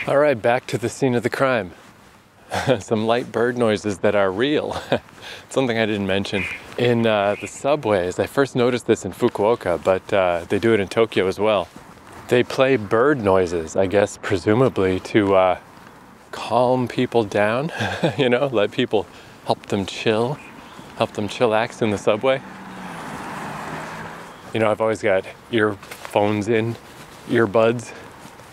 All right, back to the scene of the crime. Some light bird noises that are real. Something I didn't mention. In the subways, I first noticed this in Fukuoka, but they do it in Tokyo as well. They play bird noises, I guess, presumably to calm people down, you know, let people help them chillax in the subway. You know, I've always got earphones in, earbuds,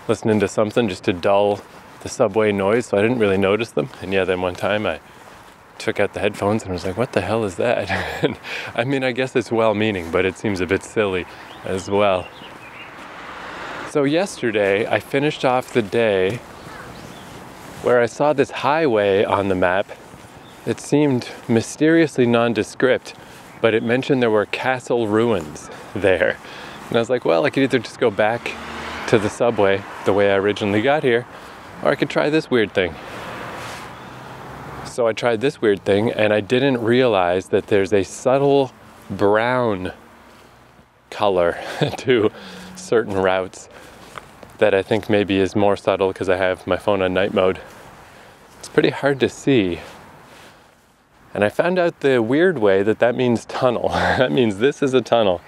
listening to something just to dull the subway noise, so I didn't really notice them. And yeah, then one time I took out the headphones and was like, what the hell is that? And, I mean, I guess it's well-meaning, but it seems a bit silly as well. So yesterday, I finished off the day where I saw this highway on the map that seemed mysteriously nondescript, but it mentioned there were castle ruins there. And I was like, well, I could either just go back to the subway the way I originally got here, or I could try this weird thing. So I tried this weird thing, and I didn't realize that there's a subtle brown color to certain routes that I think maybe is more subtle because I have my phone on night mode. It's pretty hard to see. And I found out the weird way that means tunnel. That means this is a tunnel.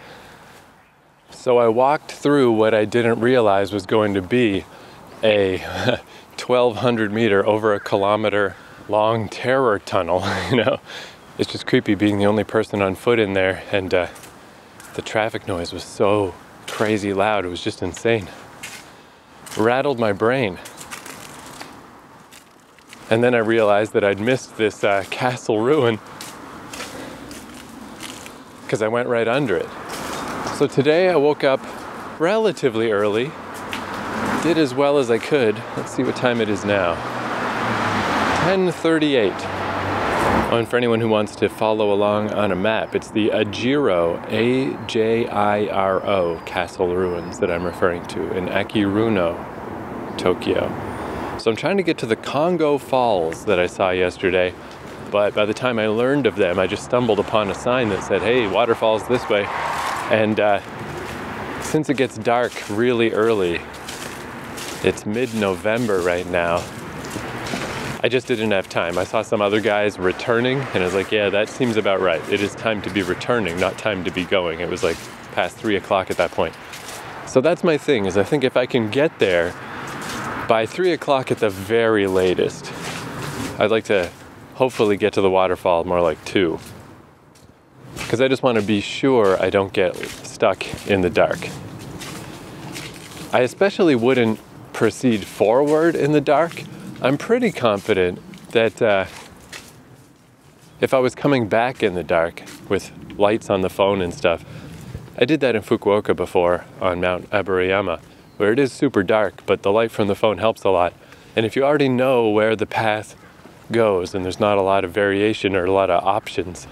So I walked through what I didn't realize was going to be a 1,200 meter, over a kilometer long terror tunnel. You know, it's just creepy being the only person on foot in there, and the traffic noise was so crazy loud. It was just insane. Rattled my brain. And then I realized that I'd missed this castle ruin because I went right under it. So today I woke up relatively early, did as well as I could. Let's see what time it is now. 10:38. Oh, and for anyone who wants to follow along on a map, it's the Ajiro, A-J-I-R-O, castle ruins that I'm referring to in Akiruno, Tokyo. So I'm trying to get to the Kongo Falls that I saw yesterday, but by the time I learned of them, I just stumbled upon a sign that said, hey, waterfalls this way. And since it gets dark really early, it's mid-November right now, I just didn't have time. I saw some other guys returning, and I was like, yeah, that seems about right. It is time to be returning, not time to be going. It was like past 3 o'clock at that point. So that's my thing, is I think if I can get there by 3 o'clock at the very latest, I'd like to hopefully get to the waterfall more like 2. Because I just want to be sure I don't get stuck in the dark. I especially wouldn't proceed forward in the dark. I'm pretty confident that if I was coming back in the dark with lights on the phone and stuff, I did that in Fukuoka before on Mount Aburayama, where it is super dark, but the light from the phone helps a lot. And if you already know where the path goes and there's not a lot of variation or a lot of options,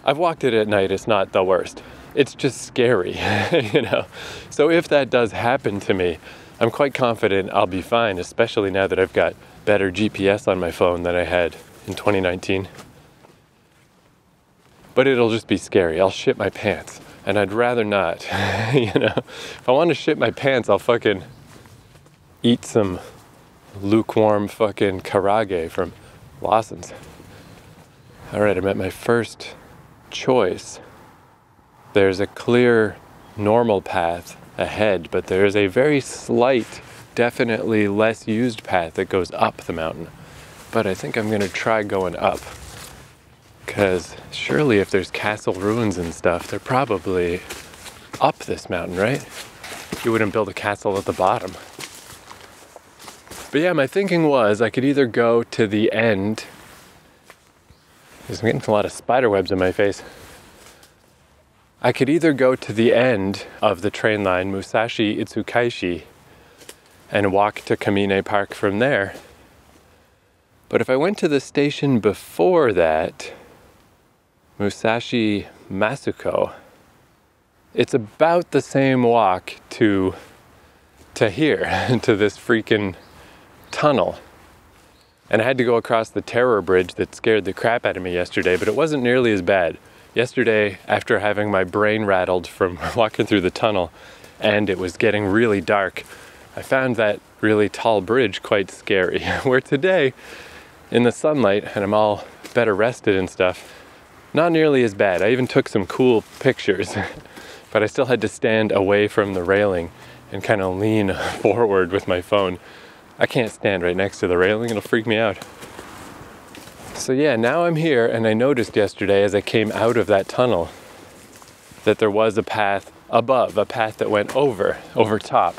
I've walked it at night, it's not the worst. It's just scary, you know? So if that does happen to me, I'm quite confident I'll be fine, especially now that I've got better GPS on my phone than I had in 2019. But it'll just be scary. I'll shit my pants, and I'd rather not, you know? If I want to shit my pants, I'll fucking eat some lukewarm fucking karage from Lawson's. All right, I'm at my first choice. There's a clear normal path ahead, but there is a very slight, definitely less used path that goes up the mountain. But I think I'm going to try going up, because surely if there's castle ruins and stuff, they're probably up this mountain, right? You wouldn't build a castle at the bottom. But yeah, my thinking was I could either go to the end. I'm getting a lot of spider webs in my face. I could either go to the end of the train line, Musashi Itsukaishi, and walk to Kamine Park from there. But if I went to the station before that, Musashi Masuko, it's about the same walk to here, to this freaking tunnel. And I had to go across the terror bridge that scared the crap out of me yesterday, but it wasn't nearly as bad. Yesterday, after having my brain rattled from walking through the tunnel, and it was getting really dark I found that really tall bridge quite scary. Where today, in the sunlight, and I'm all better rested and stuff, not nearly as bad. I even took some cool pictures, but I still had to stand away from the railing and kind of lean forward with my phone. I can't stand right next to the railing, it'll freak me out. So yeah, now I'm here, and I noticed yesterday as I came out of that tunnel that there was a path above, a path that went over top,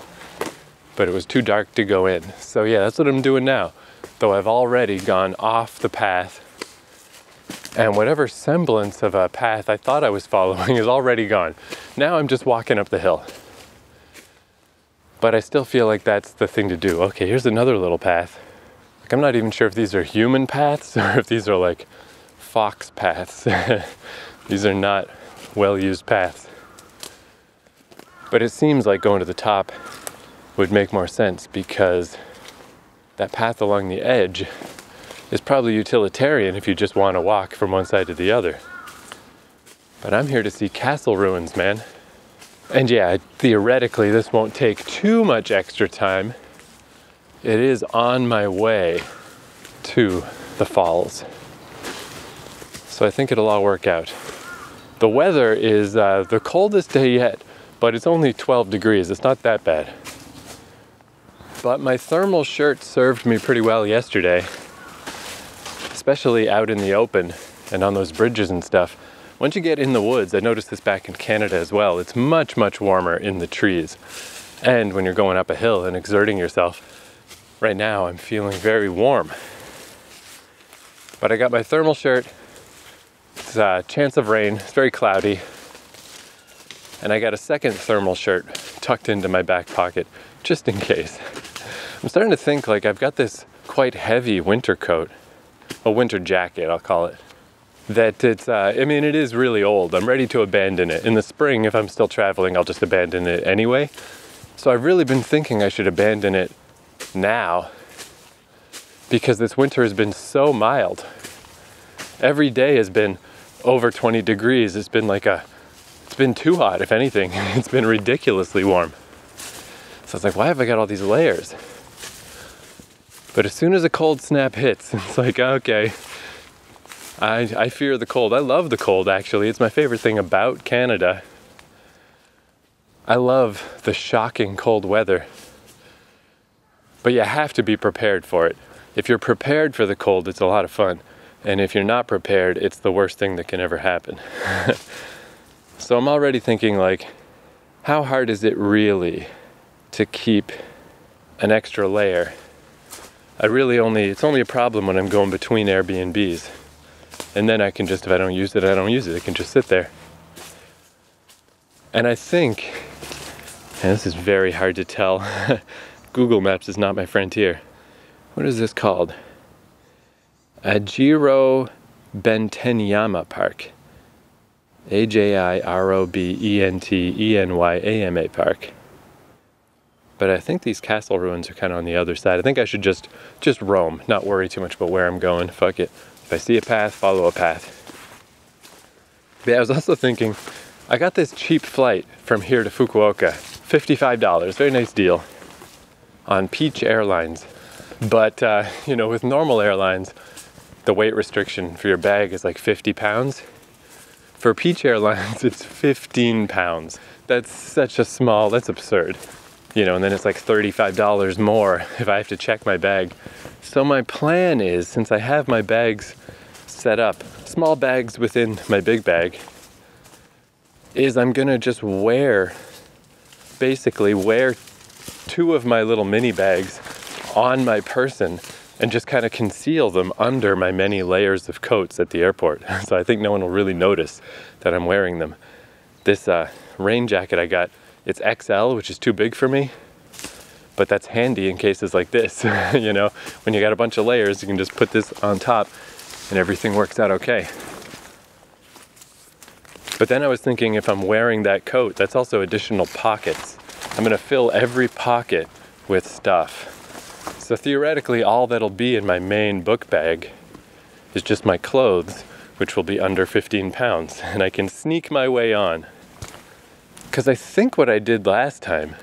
but it was too dark to go in. So yeah, that's what I'm doing now, though I've already gone off the path, and whatever semblance of a path I thought I was following is already gone. Now I'm just walking up the hill. But I still feel like that's the thing to do. Okay, here's another little path. Like, I'm not even sure if these are human paths or if these are like fox paths. These are not well-used paths. But it seems like going to the top would make more sense because that path along the edge is probably utilitarian if you just want to walk from one side to the other. But I'm here to see castle ruins, man. And yeah, theoretically, this won't take too much extra time. It is on my way to the falls. So I think it'll all work out. The weather is the coldest day yet, but it's only 12 degrees. It's not that bad. But my thermal shirt served me pretty well yesterday, especially out in the open and on those bridges and stuff. Once you get in the woods, I noticed this back in Canada as well, it's much, much warmer in the trees. And when you're going up a hill and exerting yourself, right now I'm feeling very warm. But I got my thermal shirt, it's a chance of rain, it's very cloudy. And I got a second thermal shirt tucked into my back pocket, just in case. I'm starting to think like I've got this quite heavy winter coat, a winter jacket I'll call it. That it's, I mean, it is really old. I'm ready to abandon it. In the spring, if I'm still traveling, I'll just abandon it anyway. So I've really been thinking I should abandon it now because this winter has been so mild. Every day has been over 20 degrees. It's been too hot, if anything. It's been ridiculously warm. So I was like, why have I got all these layers? But as soon as a cold snap hits, it's like, okay, I fear the cold. I love the cold, actually. It's my favorite thing about Canada. I love the shocking cold weather. But you have to be prepared for it. If you're prepared for the cold, it's a lot of fun. And if you're not prepared, it's the worst thing that can ever happen. So I'm already thinking like, how hard is it really to keep an extra layer? It's only a problem when I'm going between Airbnbs. And then I can just, if I don't use it, I don't use it. It can just sit there. And I think, and this is very hard to tell. Google Maps is not my friend here. What is this called? Ajiro Bentenyama Park. Ajirobentenyama Park. But I think these castle ruins are kind of on the other side. I think I should just roam, not worry too much about where I'm going. Fuck it. If I see a path, follow a path. But yeah, I was also thinking, I got this cheap flight from here to Fukuoka, $55, very nice deal, on Peach Airlines. But, you know, with normal airlines, the weight restriction for your bag is like 50 pounds. For Peach Airlines, it's 15 pounds. That's such a small, that's absurd. You know, and then it's like $35 more if I have to check my bag. So my plan is, since I have my bags set up, small bags within my big bag, is I'm gonna just basically wear two of my little mini bags on my person and just kind of conceal them under my many layers of coats at the airport. So I think no one will really notice that I'm wearing them. This rain jacket I got, it's XL, which is too big for me, but that's handy in cases like this. You know, when you got a bunch of layers, you can just put this on top and everything works out okay. But then I was thinking, if I'm wearing that coat, that's also additional pockets. I'm gonna fill every pocket with stuff. So theoretically, all that'll be in my main book bag is just my clothes, which will be under 15 pounds, and I can sneak my way on. Because I think what I did last time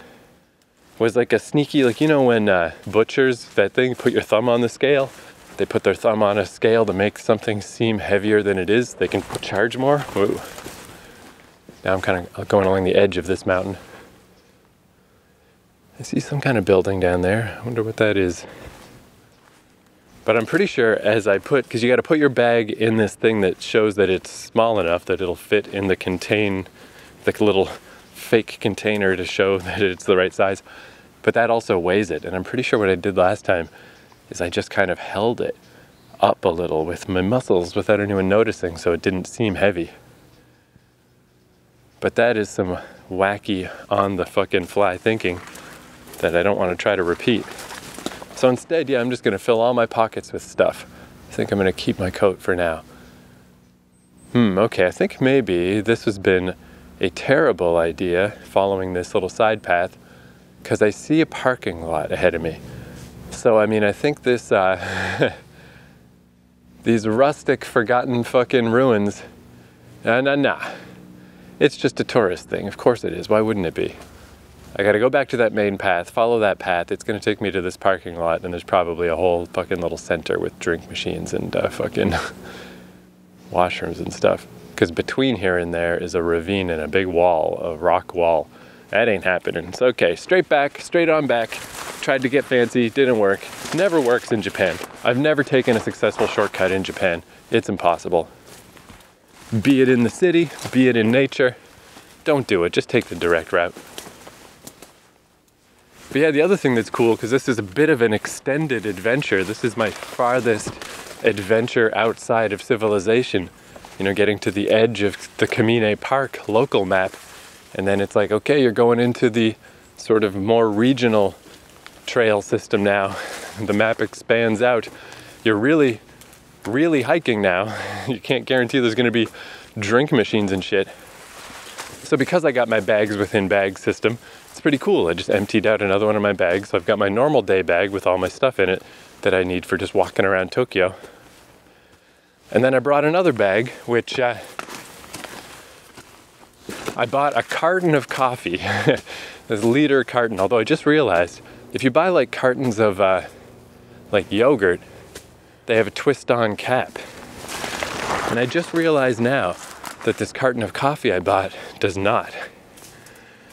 was like a sneaky, like, you know when butchers, that thing, put your thumb on the scale? They put their thumb on a scale to make something seem heavier than it is. They can charge more. Whoa. Now I'm kind of going along the edge of this mountain. I see some kind of building down there. I wonder what that is. But I'm pretty sure as I put, because you got to put your bag in this thing that shows that it's small enough that it'll fit in the little fake container to show that it's the right size. But that also weighs it. And I'm pretty sure what I did last time is I just kind of held it up a little with my muscles without anyone noticing, so it didn't seem heavy. But that is some wacky on the fucking fly thinking that I don't want to try to repeat. So instead, yeah, I'm just gonna fill all my pockets with stuff. I think I'm gonna keep my coat for now. Okay, I think maybe this has been a terrible idea, following this little side path, because I see a parking lot ahead of me. So, I mean, I think this, these rustic, forgotten fucking ruins, nah. It's just a tourist thing. Of course it is. Why wouldn't it be? I gotta go back to that main path, follow that path. It's gonna take me to this parking lot, and there's probably a whole fucking little center with drink machines and fucking washrooms and stuff. Because between here and there is a ravine and a big wall, a rock wall. That ain't happening. It's okay. Straight back, straight on back. Tried to get fancy, didn't work. Never works in Japan. I've never taken a successful shortcut in Japan. It's impossible. Be it in the city, be it in nature, don't do it. Just take the direct route. But yeah, the other thing that's cool, because this is a bit of an extended adventure. This is my farthest adventure outside of civilization. You know, getting to the edge of the Kamine Park local map. And then it's like, okay, you're going into the sort of more regional trail system now. The map expands out. You're really hiking now. You can't guarantee there's gonna be drink machines and shit. So because I got my bags within bag system, it's pretty cool. I just emptied out another one of my bags. So I've got my normal day bag with all my stuff in it that I need for just walking around Tokyo. And then I brought another bag, which I bought a carton of coffee, this liter carton. Although I just realized, if you buy like cartons of like yogurt, they have a twist-on cap. And I just realized now that this carton of coffee I bought does not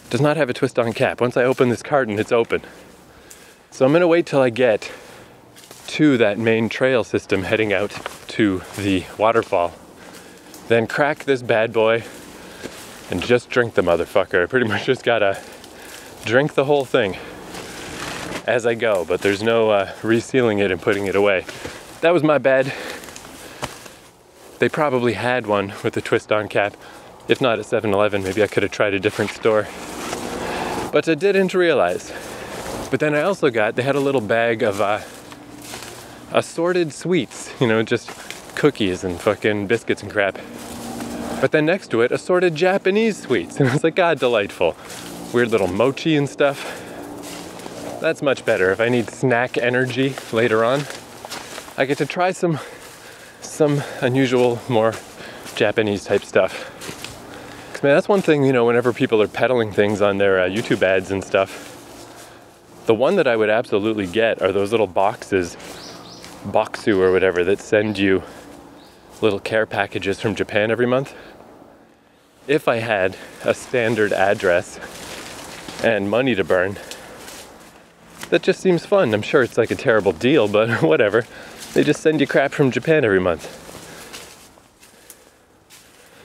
have a twist-on cap. Once I open this carton, it's open. So I'm gonna wait till I get to that main trail system heading out to the waterfall. Then crack this bad boy and just drink the motherfucker. I pretty much just gotta drink the whole thing as I go, but there's no resealing it and putting it away. That was my bad. They probably had one with a twist-on cap. If not at 7-Eleven, maybe I could have tried a different store. But I didn't realize. But then I also got, they had a little bag of assorted sweets, you know, just cookies and fucking biscuits and crap. But then next to it, assorted Japanese sweets. And I was like, God, delightful. Weird little mochi and stuff. That's much better. If I need snack energy later on, I get to try some unusual, more Japanese type stuff. 'Cause man, that's one thing, you know, whenever people are peddling things on their YouTube ads and stuff, the one that I would absolutely get are those little boxes, boxu or whatever, that send you little care packages from Japan every month. If I had a standard address and money to burn, that just seems fun. I'm sure it's like a terrible deal, but whatever. They just send you crap from Japan every month.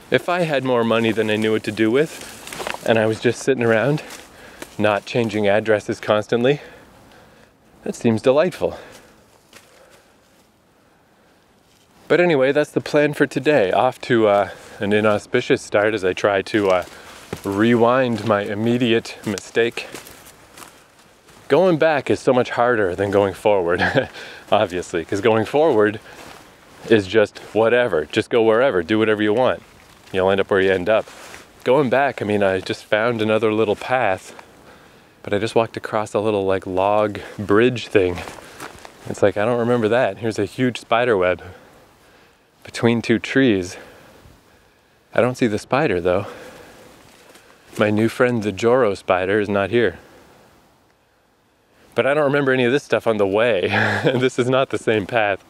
If I had more money than I knew what to do with, and I was just sitting around, not changing addresses constantly, that seems delightful. But anyway, that's the plan for today. Off to an inauspicious start as I try to rewind my immediate mistake. Going back is so much harder than going forward, obviously, because going forward is just whatever. Just go wherever, do whatever you want. You'll end up where you end up. Going back, I mean, I just found another little path, but I just walked across a little like log bridge thing. It's like, I don't remember that. Here's a huge spider web between two trees. I don't see the spider though. My new friend, the Joro spider, is not here. But I don't remember any of this stuff on the way. This is not the same path.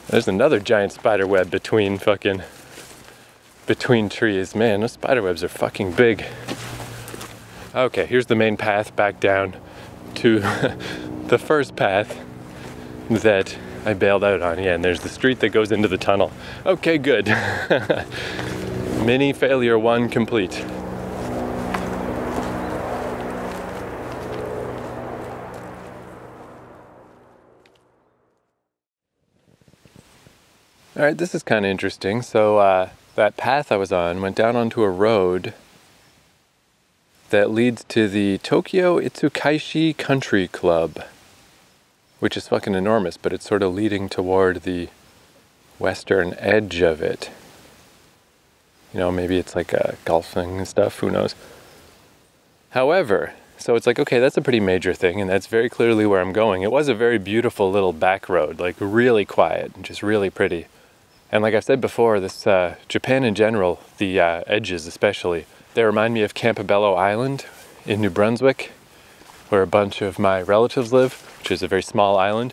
There's another giant spider web between trees. Man, those spider webs are fucking big. Okay, here's the main path back down to the first path that I bailed out on. Yeah, and there's the street that goes into the tunnel. Okay, good. Mini failure 1 complete. All right, this is kind of interesting. So that path I was on went down onto a road that leads to the Tokyo Itsukaishi Country Club, which is fucking enormous, but it's sort of leading toward the western edge of it. You know, maybe it's like golfing and stuff, who knows. However, so it's like, okay, that's a pretty major thing, and that's very clearly where I'm going. It was a very beautiful little back road, like really quiet and just really pretty. And like I've said before, this Japan in general, the edges especially, they remind me of Campobello Island in New Brunswick, where a bunch of my relatives live, which is a very small island.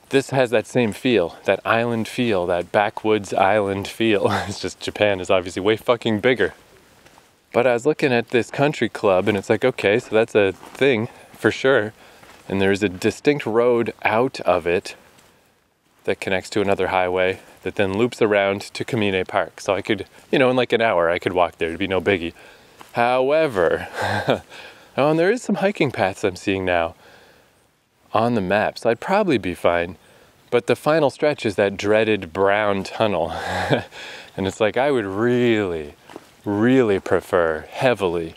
This has that same feel, that island feel, that backwoods island feel. It's just Japan is obviously way fucking bigger. But I was looking at this country club and it's like, okay, so that's a thing for sure. And there's a distinct road out of it that connects to another highway that then loops around to Kamine Park. So I could, you know, in like an hour I could walk there, it'd be no biggie. However, oh, and there is some hiking paths I'm seeing now on the map, so I'd probably be fine. But the final stretch is that dreaded brown tunnel. And it's like, I would really, really prefer heavily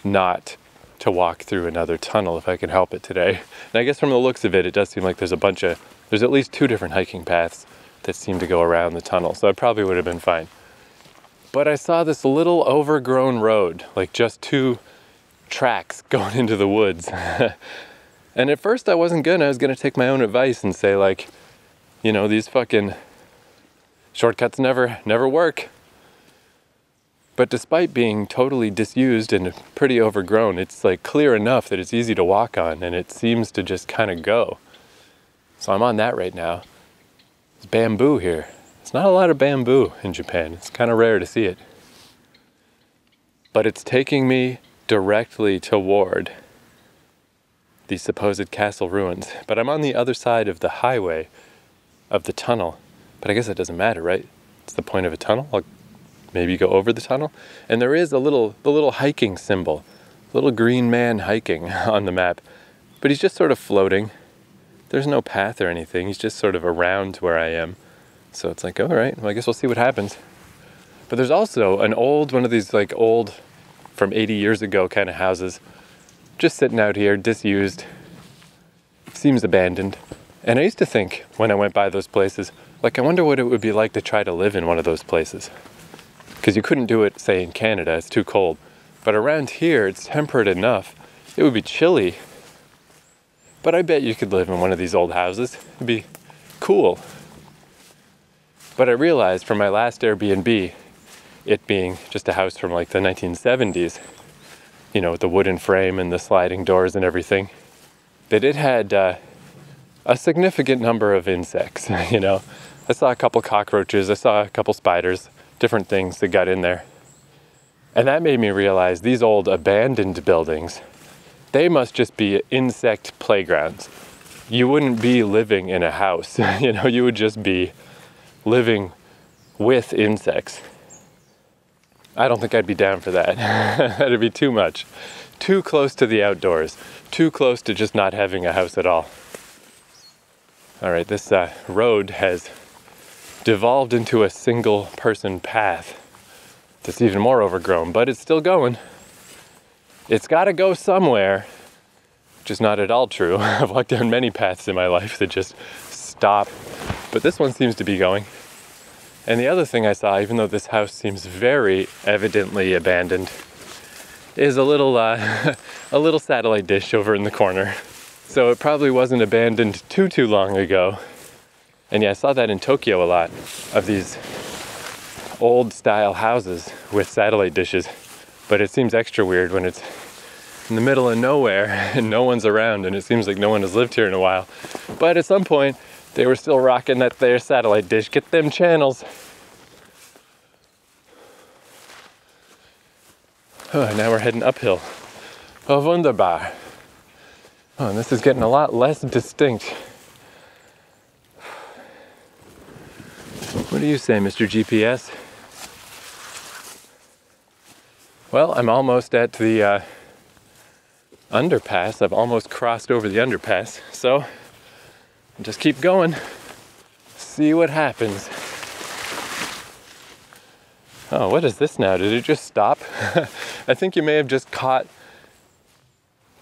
not to walk through another tunnel if I can help it today. And I guess from the looks of it, it does seem like there's at least 2 different hiking paths that seem to go around the tunnel, so I probably would have been fine. But I saw this little overgrown road, like just 2 tracks going into the woods. And at first I was gonna take my own advice and say, like, you know, these fucking shortcuts never work. But despite being totally disused and pretty overgrown, it's like clear enough that it's easy to walk on, and it seems to just kind of go. So I'm on that right now. There's bamboo here. There's not a lot of bamboo in Japan. It's kind of rare to see it. But it's taking me directly toward the supposed castle ruins. But I'm on the other side of the highway of the tunnel. But I guess that doesn't matter, right? It's the point of a tunnel. I'll maybe go over the tunnel. And there is the little hiking symbol, little green man hiking on the map. But he's just sort of floating. There's no path or anything. He's just sort of around where I am. So it's like, all right, well, I guess we'll see what happens. But there's also one of these like old, from 80 years ago kind of houses, just sitting out here, disused, seems abandoned. And I used to think when I went by those places, like, I wonder what it would be like to try to live in one of those places. Because you couldn't do it, say, in Canada, it's too cold. But around here, it's temperate enough. It would be chilly, but I bet you could live in one of these old houses. It'd be cool. But I realized from my last Airbnb, it being just a house from like the 1970s, you know, with the wooden frame and the sliding doors and everything, that it had a significant number of insects, you know. I saw a couple cockroaches, I saw a couple spiders, different things that got in there. And that made me realize these old abandoned buildings, they must just be insect playgrounds. You wouldn't be living in a house, you know, you would just be living with insects. I don't think I'd be down for that. That'd be too much. Too close to the outdoors. Too close to just not having a house at all. All right, this road has devolved into a single person path that's even more overgrown, but it's still going. It's gotta go somewhere, which is not at all true. I've walked down many paths in my life that just stop, but this one seems to be going. And the other thing I saw, even though this house seems very evidently abandoned, is a little satellite dish over in the corner. So it probably wasn't abandoned too long ago. And yeah, I saw that in Tokyo a lot, of these old style houses with satellite dishes. But it seems extra weird when it's in the middle of nowhere and no one's around, and it seems like no one has lived here in a while. But at some point, they were still rocking that their satellite dish. Get them channels. Oh, now we're heading uphill. Oh, wunderbar. Oh, and this is getting a lot less distinct. What do you say, Mr. GPS? Well, I'm almost at the underpass. I've almost crossed over the underpass, so just keep going. See what happens. Oh, what is this now? Did it just stop? I think you may have just caught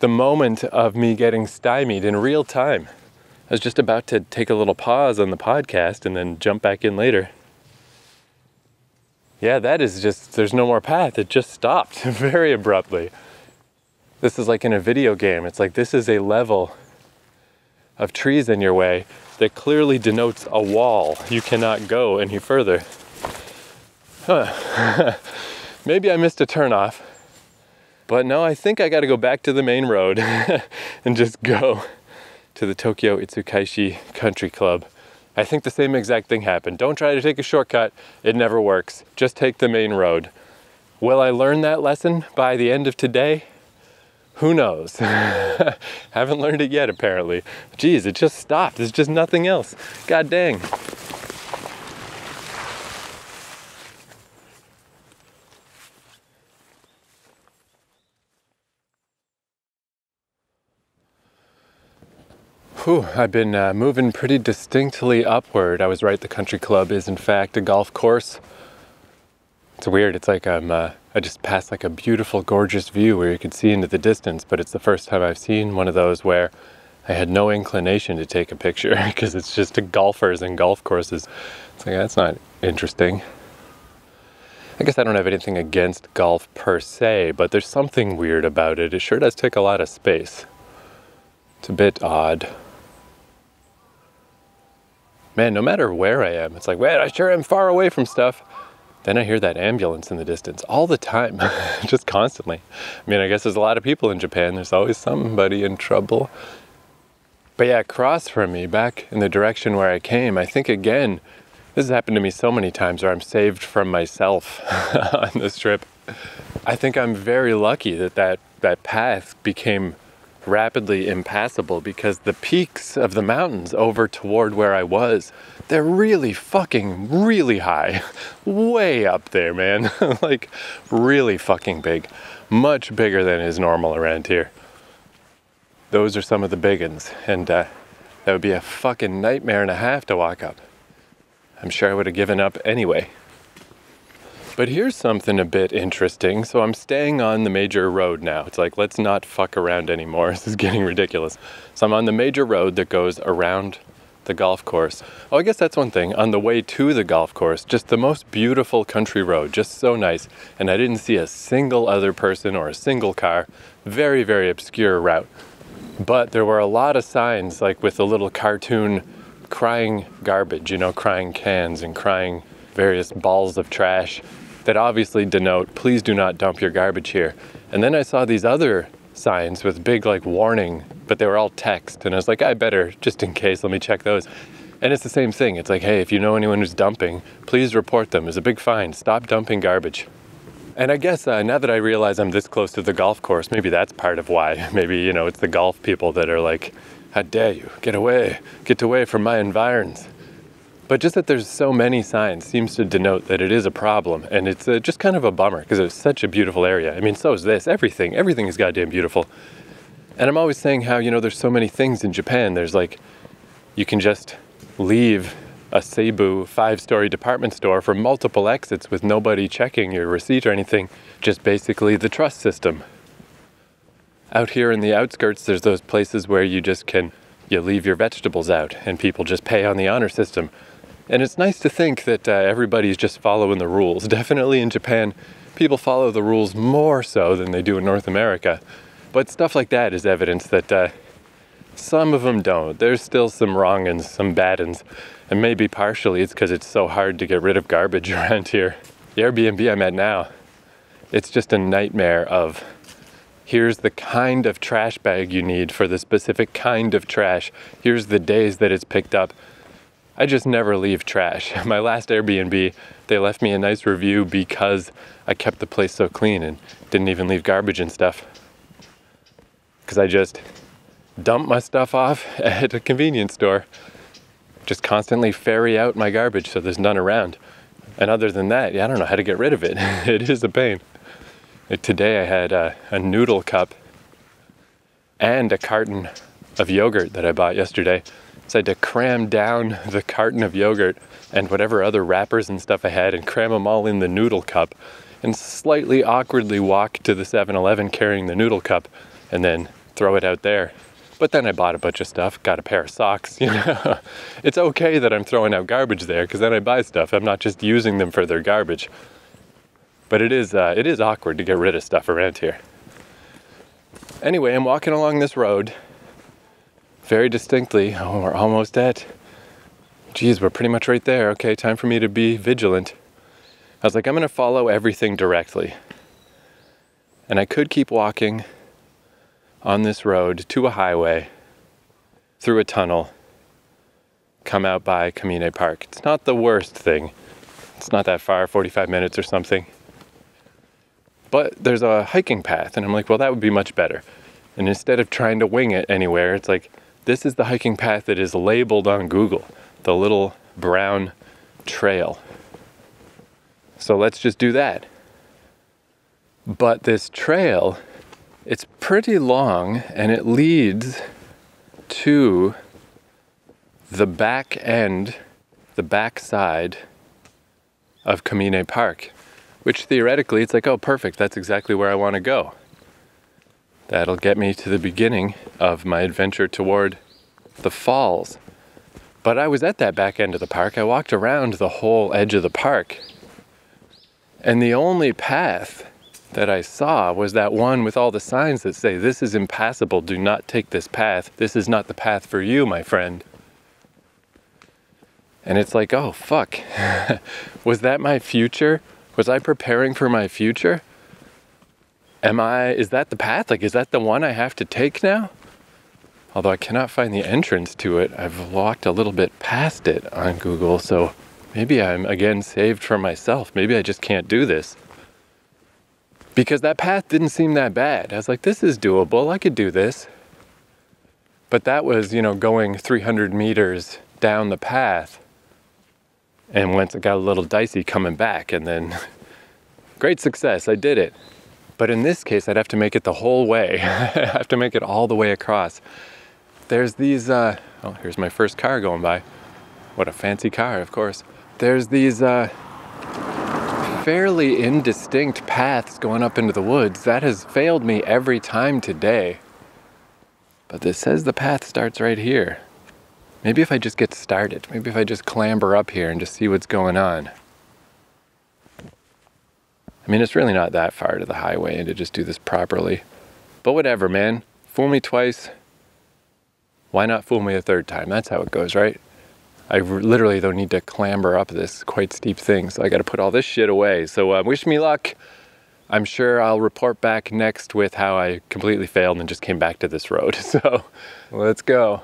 the moment of me getting stymied in real time. I was just about to take a little pause on the podcast and then jump back in later. Yeah, that is just, there's no more path. It just stopped very abruptly. This is like in a video game. It's like this is a level of trees in your way that clearly denotes a wall. You cannot go any further. Huh. Maybe I missed a turnoff. But no, I think I got to go back to the main road and just go to the Tokyo Itsukaishi Country Club. I think the same exact thing happened. Don't try to take a shortcut. It never works. Just take the main road. Will I learn that lesson by the end of today? Who knows? Haven't learned it yet, apparently. Geez, it just stopped. There's just nothing else. God dang. Whew, I've been moving pretty distinctly upward. I was right, the country club is in fact a golf course. It's weird, it's like I just passed like a beautiful, gorgeous view where you could see into the distance, but it's the first time I've seen one of those where I had no inclination to take a picture because it's just golfers and golf courses. It's like, that's not interesting. I guess I don't have anything against golf per se, but there's something weird about it. It sure does take a lot of space. It's a bit odd. Man, no matter where I am, it's like, man, I sure am far away from stuff. Then I hear that ambulance in the distance all the time, just constantly. I mean, I guess there's a lot of people in Japan. There's always somebody in trouble. But yeah, across from me, back in the direction where I came, I think again, this has happened to me so many times where I'm saved from myself on this trip. I think I'm very lucky that path became rapidly impassable because the peaks of the mountains over toward where I was, they're really high. Way up there, man. Like really fucking big. Much bigger than is normal around here. Those are some of the big ones. And that would be a fucking nightmare and a half to walk up. I'm sure I would have given up anyway. But here's something a bit interesting. So I'm staying on the major road now. It's like, let's not fuck around anymore. This is getting ridiculous. So I'm on the major road that goes around the golf course. Oh, I guess that's one thing. On the way to the golf course, just the most beautiful country road, just so nice. And I didn't see a single other person or a single car. Very, very obscure route. But there were a lot of signs, like with a little cartoon crying garbage, you know, crying cans and crying various balls of trash that obviously denote, please do not dump your garbage here. And then I saw these other signs with big like warning, but they were all text. And I was like, I better, just in case, let me check those. And it's the same thing. It's like, hey, if you know anyone who's dumping, please report them. There's a big fine. Stop dumping garbage. And I guess now that I realize I'm this close to the golf course, maybe that's part of why. Maybe, you know, it's the golf people that are like, how dare you, get away from my environs. But just that there's so many signs seems to denote that it is a problem. And it's just kind of a bummer because it's such a beautiful area. I mean, so is this. Everything is goddamn beautiful. And I'm always saying how, you know, there's so many things in Japan. There's like, you can just leave a Seibu 5-story department store for multiple exits with nobody checking your receipt or anything. Just basically the trust system. Out here in the outskirts, there's those places where you leave your vegetables out and people just pay on the honor system. And it's nice to think that everybody's just following the rules. Definitely in Japan, people follow the rules more so than they do in North America. But stuff like that is evidence that some of them don't. There's still some wrong and some bad ones. And maybe partially it's because it's so hard to get rid of garbage around here. The Airbnb I'm at now, it's just a nightmare of Here's the kind of trash bag you need for the specific kind of trash. Here's the days that it's picked up. I just never leave trash. My last Airbnb, they left me a nice review because I kept the place so clean and didn't even leave garbage and stuff. Because I just dump my stuff off at a convenience store. Just constantly ferry out my garbage so there's none around. And other than that, I don't know how to get rid of it. It is a pain. Today I had a noodle cup and a carton of yogurt that I bought yesterday. So I had to cram down the carton of yogurt and whatever other wrappers and stuff I had and cram them all in the noodle cup and slightly awkwardly walk to the 7-Eleven carrying the noodle cup and then throw it out there. But then I bought a bunch of stuff, got a pair of socks, It's okay that I'm throwing out garbage there because then I buy stuff. I'm not just using them for their garbage. But it is awkward to get rid of stuff around here. Anyway, I'm walking along this road very distinctly. Oh, we're almost at, geez, we're pretty much right there. Okay, time for me to be vigilant. I was like, I'm gonna follow everything directly. And I could keep walking on this road to a highway, through a tunnel, come out by Accompany Park. It's not the worst thing. It's not that far, 45 minutes or something. But there's a hiking path, and I'm like, well, that would be much better. And instead of trying to wing it anywhere, it's like, this is the hiking path that is labeled on Google, the little brown trail. So let's just do that. But this trail, it's pretty long, and it leads to the back end, the back side of Accompany Park. Which theoretically, it's like, oh, perfect, that's exactly where I want to go. That'll get me to the beginning of my adventure toward the falls. But I was at that back end of the park. I walked around the whole edge of the park. And the only path that I saw was that one with all the signs that say, this is impassable, do not take this path. This is not the path for you, my friend. And it's like, oh, fuck. Was that my future? Was I preparing for my future? Is that the path? Like, is that the one I have to take now? Although I cannot find the entrance to it, I've walked a little bit past it on Google, so maybe I'm again saved for myself. Maybe I just can't do this. Because that path didn't seem that bad. I was like, this is doable, I could do this. But that was, going 300 meters down the path. And once it got a little dicey coming back, and then great success, I did it. But in this case, I'd have to make it the whole way. I have to make it all the way across. There's these, oh, here's my first car going by. What a fancy car, of course. There's these fairly indistinct paths going up into the woods. That has failed me every time today. But this says the path starts right here. Maybe if I just get started, maybe if I just clamber up here and just see what's going on. I mean, it's really not that far to the highway and to just do this properly. But whatever, man. Fool me twice. Why not fool me a third time? That's how it goes, right? I literally don't need to clamber up this quite steep thing, so I got to put all this shit away. So wish me luck. I'm sure I'll report back next with how I completely failed and just came back to this road. So let's go.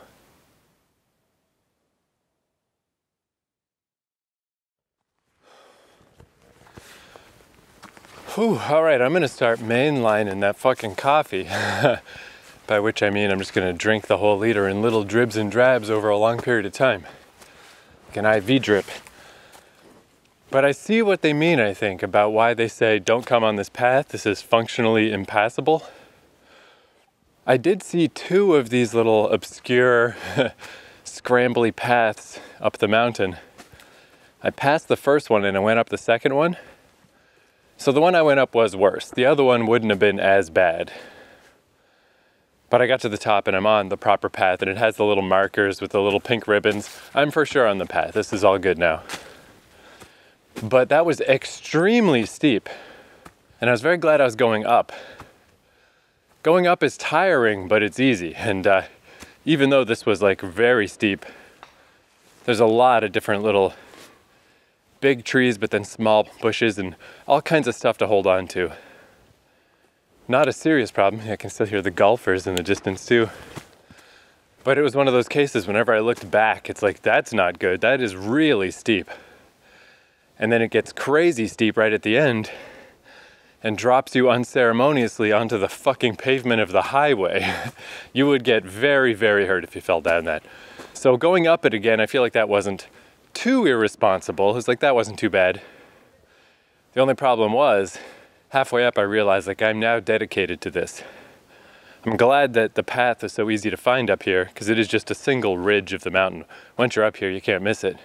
Whew, all right, I'm gonna start mainlining that fucking coffee. By which I mean I'm just gonna drink the whole liter in little dribs and drabs over a long period of time. Like an IV drip. But I see what they mean, I think, about why they say don't come on this path, this is functionally impassable. I did see two of these little obscure scrambly paths up the mountain. I passed the first one and I went up the second one. So the one I went up was worse. The other one wouldn't have been as bad. But I got to the top and I'm on the proper path and it has the little markers with the little pink ribbons. I'm for sure on the path. This is all good now. But that was extremely steep. And I was very glad I was going up. Going up is tiring, but it's easy. And even though this was like very steep, there's a lot of different little big trees, but then small bushes and all kinds of stuff to hold on to. Not a serious problem. I can still hear the golfers in the distance too. But it was one of those cases, whenever I looked back, it's like, that's not good. That is really steep. And then it gets crazy steep right at the end and drops you unceremoniously onto the fucking pavement of the highway. You would get very, very hurt if you fell down that. So going up it again, I feel like that wasn't too irresponsible. It was like, that wasn't too bad. The only problem was, halfway up I realized, like, I'm now dedicated to this. I'm glad that the path is so easy to find up here, because it is just a single ridge of the mountain. Once you're up here, you can't miss it.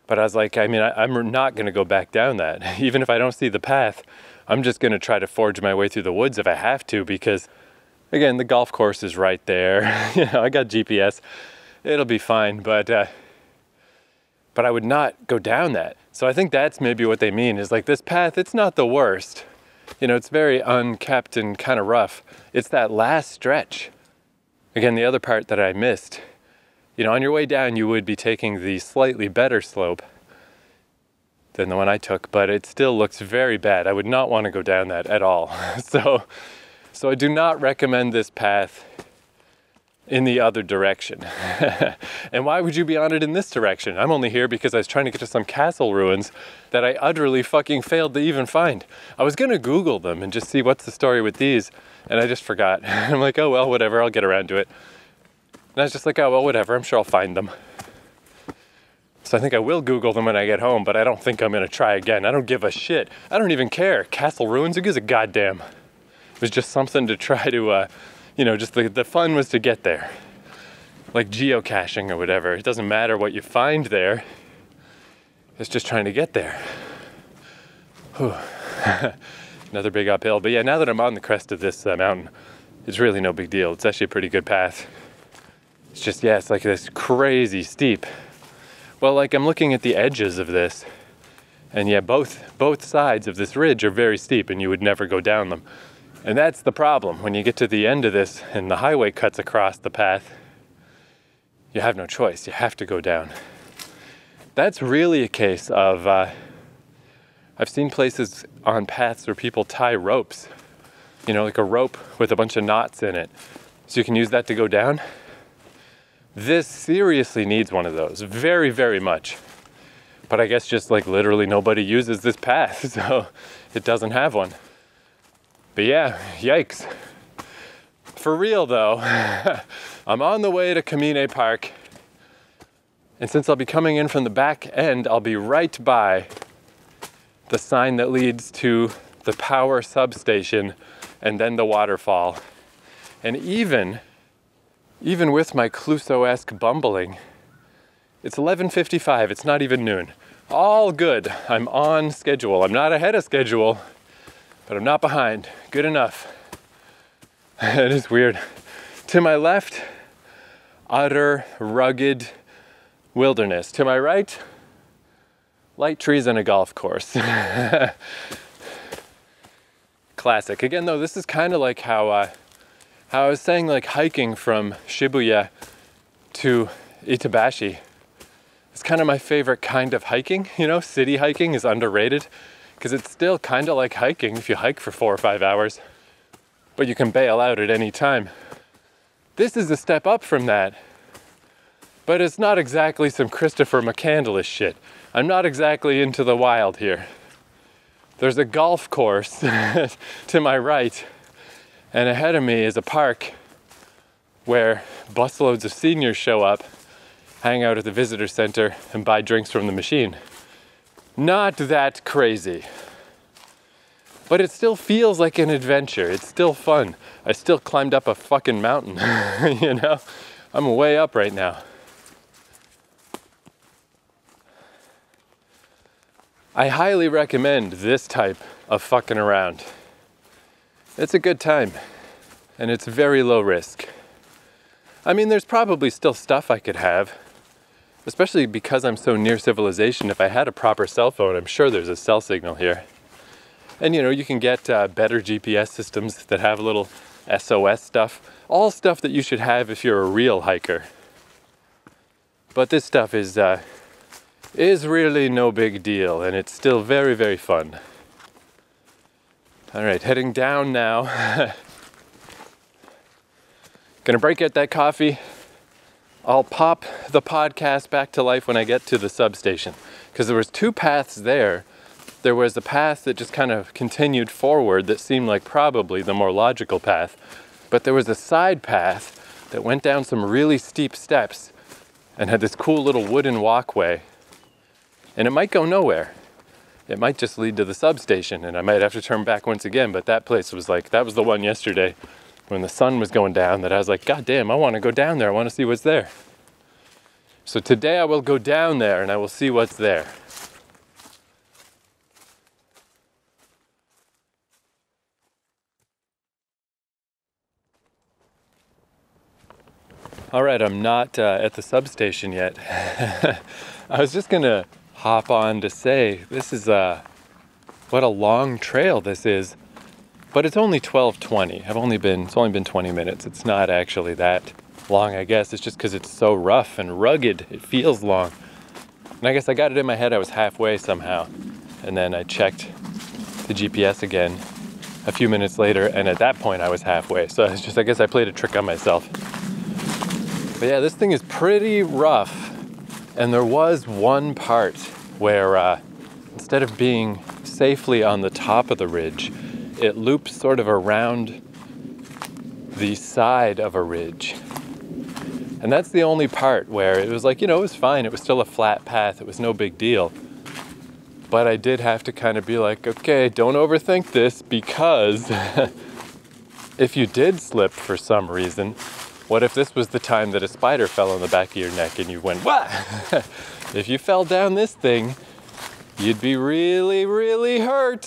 But I was like, I mean, I'm not going to go back down that. Even if I don't see the path, I'm just going to try to forge my way through the woods if I have to, because, again, the golf course is right there. You know, I got GPS. It'll be fine, but I would not go down that. So I think that's maybe what they mean, is like, this path, it's not the worst. You know, it's very unkept and kind of rough. It's that last stretch. Again, the other part that I missed. You know, on your way down, you would be taking the slightly better slope than the one I took, but it still looks very bad. I would not want to go down that at all. So I do not recommend this path in the other direction. And why would you be on it in this direction? I'm only here because I was trying to get to some castle ruins that I utterly fucking failed to even find. I was going to Google them and just see what's the story with these, and I just forgot. I'm like, oh well, whatever, I'll get around to it. And I was just like, oh, well, whatever, I'm sure I'll find them. So I think I will Google them when I get home, but I don't think I'm going to try again. I don't give a shit. I don't even care. Castle ruins, who gives a goddamn? It was just something to try to, you know, just the fun was to get there. Like geocaching or whatever. It doesn't matter what you find there. It's just trying to get there. Whew. Another big uphill. But yeah, now that I'm on the crest of this mountain, it's really no big deal. It's actually a pretty good path. It's just, yeah, it's like this crazy steep. Well, like, I'm looking at the edges of this, and yeah, both sides of this ridge are very steep, and you would never go down them. And that's the problem. When you get to the end of this and the highway cuts across the path, you have no choice. You have to go down. That's really a case of, I've seen places on paths where people tie ropes, you know, like a rope with a bunch of knots in it, so you can use that to go down. This seriously needs one of those, very, very much. But I guess just like literally nobody uses this path, so it doesn't have one. But yeah, yikes. For real though, I'm on the way to Kamine Park, and since I'll be coming in from the back end, I'll be right by the sign that leads to the power substation and then the waterfall. And even with my Clouseau-esque bumbling, it's 11:55, it's not even noon. All good, I'm on schedule. I'm not ahead of schedule, but I'm not behind. Good enough. It is weird. To my left, utter rugged wilderness. To my right, light trees and a golf course. Classic. Again though, this is kind of like how I was saying, like, hiking from Shibuya to Itabashi. It's kind of my favorite kind of hiking, you know? City hiking is underrated because it's still kind of like hiking if you hike for 4 or 5 hours, but you can bail out at any time. This is a step up from that, but it's not exactly some Christopher McCandless shit. I'm not exactly into the wild here. There's a golf course to my right, and ahead of me is a park where busloads of seniors show up, hang out at the visitor center, and buy drinks from the machine. Not that crazy. But it still feels like an adventure. It's still fun. I still climbed up a fucking mountain, you know? I'm way up right now. I highly recommend this type of fucking around. It's a good time, and it's very low risk. I mean, there's probably still stuff I could have, especially because I'm so near civilization. If I had a proper cell phone, I'm sure there's a cell signal here. And you know, you can get better GPS systems that have a little SOS stuff, all stuff that you should have if you're a real hiker. But this stuff is really no big deal, and it's still very, very fun. All right, heading down now. Gonna break out that coffee. I'll pop the podcast back to life when I get to the substation, because there was two paths there. There was a path that just kind of continued forward that seemed like probably the more logical path, but there was a side path that went down some really steep steps and had this cool little wooden walkway, and it might go nowhere. It might just lead to the substation, and I might have to turn back once again, but that place was like, that was the one yesterday when the sun was going down that I was like, God damn, I want to go down there. I want to see what's there. So today I will go down there and I will see what's there. All right, I'm not at the substation yet. I was just gonna hop on to say, this is what a long trail this is, but it's only 12:20. It's only been 20 minutes. It's not actually that long, I guess. It's just because it's so rough and rugged. It feels long. And I guess I got it in my head I was halfway somehow. And then I checked the GPS again a few minutes later, and at that point I was halfway. So it's just, I guess I played a trick on myself. But yeah, this thing is pretty rough. And there was one part where instead of being safely on the top of the ridge, it looped sort of around the side of a ridge. And that's the only part where it was like, it was fine. It was still a flat path. It was no big deal. But I did have to kind of be like, okay, don't overthink this, because if you did slip for some reason, what if this was the time that a spider fell on the back of your neck and you went, what? If you fell down this thing, you'd be really, really hurt.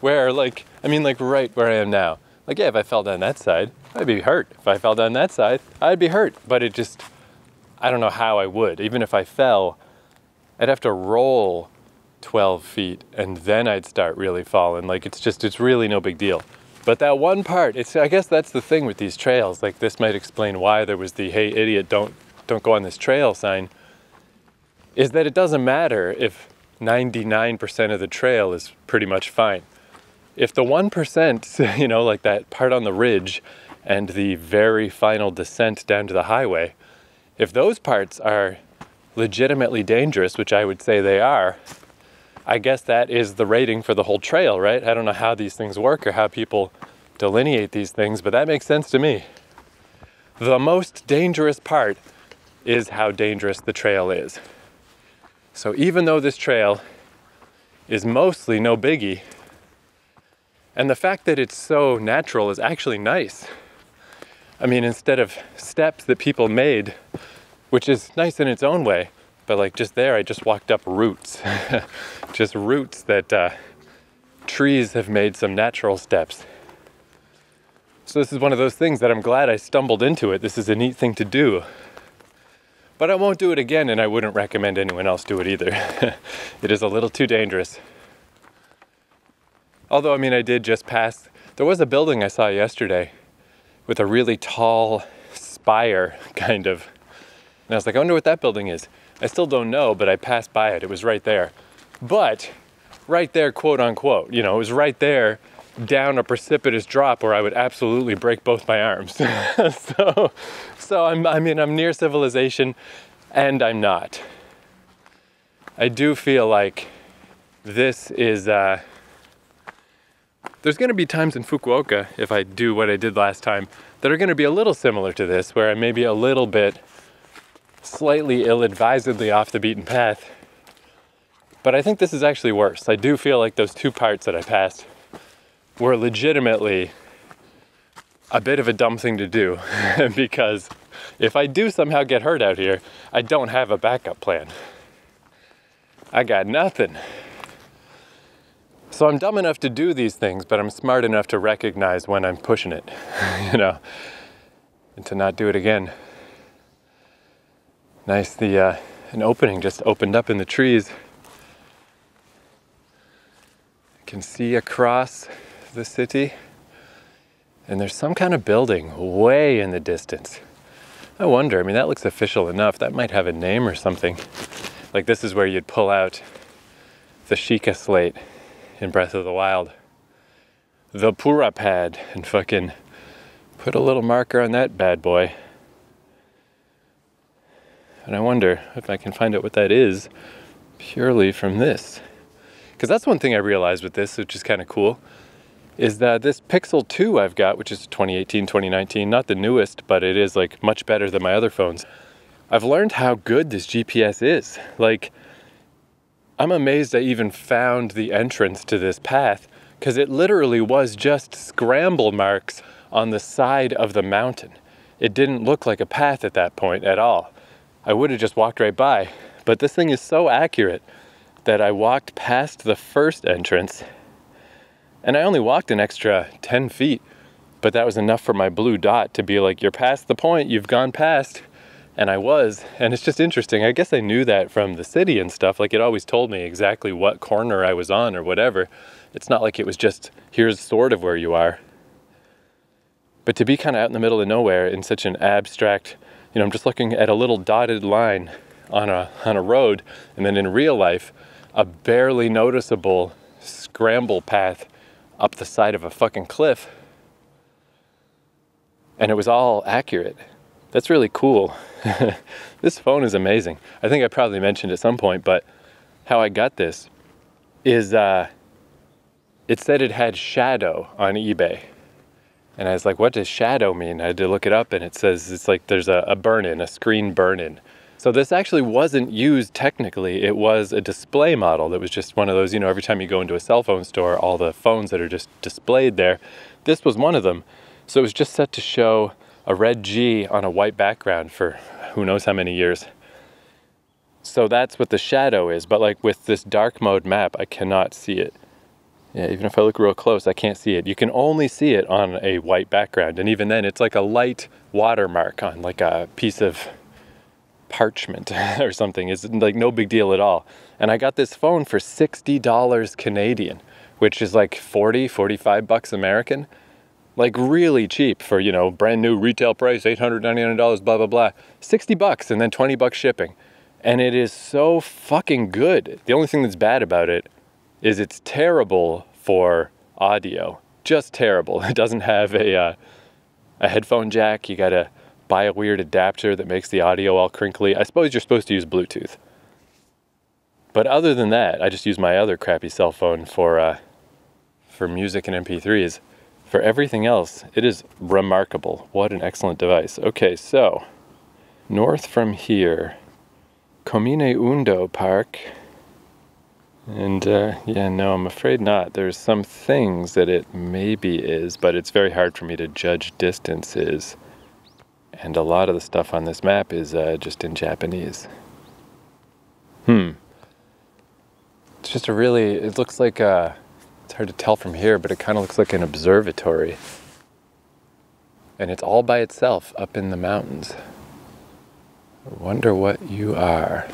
Where, like right where I am now. Like, yeah, if I fell down that side, I'd be hurt. If I fell down that side, I'd be hurt. But I don't know how I would. Even if I fell, I'd have to roll 12 feet and then I'd start really falling. Like, it's really no big deal. But that one part, I guess that's the thing with these trails. Like, this might explain why there was the, hey, idiot, don't go on this trail sign, is that it doesn't matter if 99% of the trail is pretty much fine. If the 1%, like that part on the ridge and the very final descent down to the highway, if those parts are legitimately dangerous, which I would say they are, I guess that is the rating for the whole trail, right? I don't know how these things work or how people delineate these things, but that makes sense to me. The most dangerous part is how dangerous the trail is. So even though this trail is mostly no biggie, and the fact that it's so natural is actually nice. I mean, instead of steps that people made, which is nice in its own way, but like just there, I just walked up roots. Just roots that trees have made some natural steps. So this is one of those things that I'm glad I stumbled into it. This is a neat thing to do. But I won't do it again, and I wouldn't recommend anyone else do it either. It is a little too dangerous. Although, I mean, I did just pass, there was a building I saw yesterday with a really tall spire, kind of. And I was like, I wonder what that building is. I still don't know, but I passed by it. It was right there. But right there, quote unquote, it was right there down a precipitous drop where I would absolutely break both my arms. So I'm near civilization, and I'm not. I do feel like this is, there's going to be times in Fukuoka, if I do what I did last time, that are going to be a little similar to this, where I may be a little bit slightly ill-advisedly off the beaten path. But I think this is actually worse. I do feel like those two parts that I passed were legitimately a bit of a dumb thing to do, because if I do somehow get hurt out here, I don't have a backup plan. I got nothing. So I'm dumb enough to do these things, but I'm smart enough to recognize when I'm pushing it, and to not do it again. Nice, an opening just opened up in the trees. I can see across the city, and there's some kind of building way in the distance. I wonder, that looks official enough. That might have a name or something. Like, this is where you'd pull out the Sheikah slate in Breath of the Wild. the Pura pad and fucking put a little marker on that bad boy. And I wonder if I can find out what that is purely from this. Because that's one thing I realized with this, which is kind of cool, is that this Pixel 2 I've got, which is 2018, 2019, not the newest, but it is like much better than my other phones. I've learned how good this GPS is. Like, I'm amazed I even found the entrance to this path, because it literally was just scramble marks on the side of the mountain. It didn't look like a path at that point at all. I would have just walked right by, but this thing is so accurate that I walked past the first entrance, and I only walked an extra 10 feet, but that was enough for my blue dot to be like, you're past the point, you've gone past. And I was, and it's just interesting. I guess I knew that from the city and stuff. Like, it always told me exactly what corner I was on or whatever. It's not like it was just, here's sort of where you are. But to be kind of out in the middle of nowhere in such an abstract, you know, I'm just looking at a little dotted line on a road, and then in real life, a barely noticeable scramble path up the side of a fucking cliff. And it was all accurate. That's really cool. This phone is amazing. I think I probably mentioned at some point, but how I got this is it said it had shadow on eBay. And I was like, what does shadow mean? I had to look it up, and it says it's like there's a burn-in, a screen burn-in. So this actually wasn't used technically. It was a display model that was just one of those, you know, every time you go into a cell phone store, all the phones that are just displayed there. This was one of them. So it was just set to show a red G on a white background for who knows how many years. So that's what the shadow is. But like with this dark mode map, I cannot see it. Yeah, even if I look real close, I can't see it. You can only see it on a white background. And even then, it's like a light watermark on like a piece of parchment or something. It's like no big deal at all. And I got this phone for $60 Canadian, which is like 40, 45 bucks American. Like really cheap for, you know, brand new retail price, $899, blah, blah, blah. 60 bucks and then 20 bucks shipping. And it is so fucking good. The only thing that's bad about it is it's terrible for audio. Just terrible. It doesn't have a headphone jack. You gotta buy a weird adapter that makes the audio all crinkly. I suppose you're supposed to use Bluetooth. But other than that, I just use my other crappy cell phone for music and MP3s. For everything else, it is remarkable. What an excellent device. Okay, so north from here, Comine Undo Park. And yeah, no, I'm afraid not. There's some things that it maybe is, but it's very hard for me to judge distances. And a lot of the stuff on this map is just in Japanese. It's just a really, it looks like it's hard to tell from here, but it kind of looks like an observatory. And it's all by itself up in the mountains. I wonder what you are.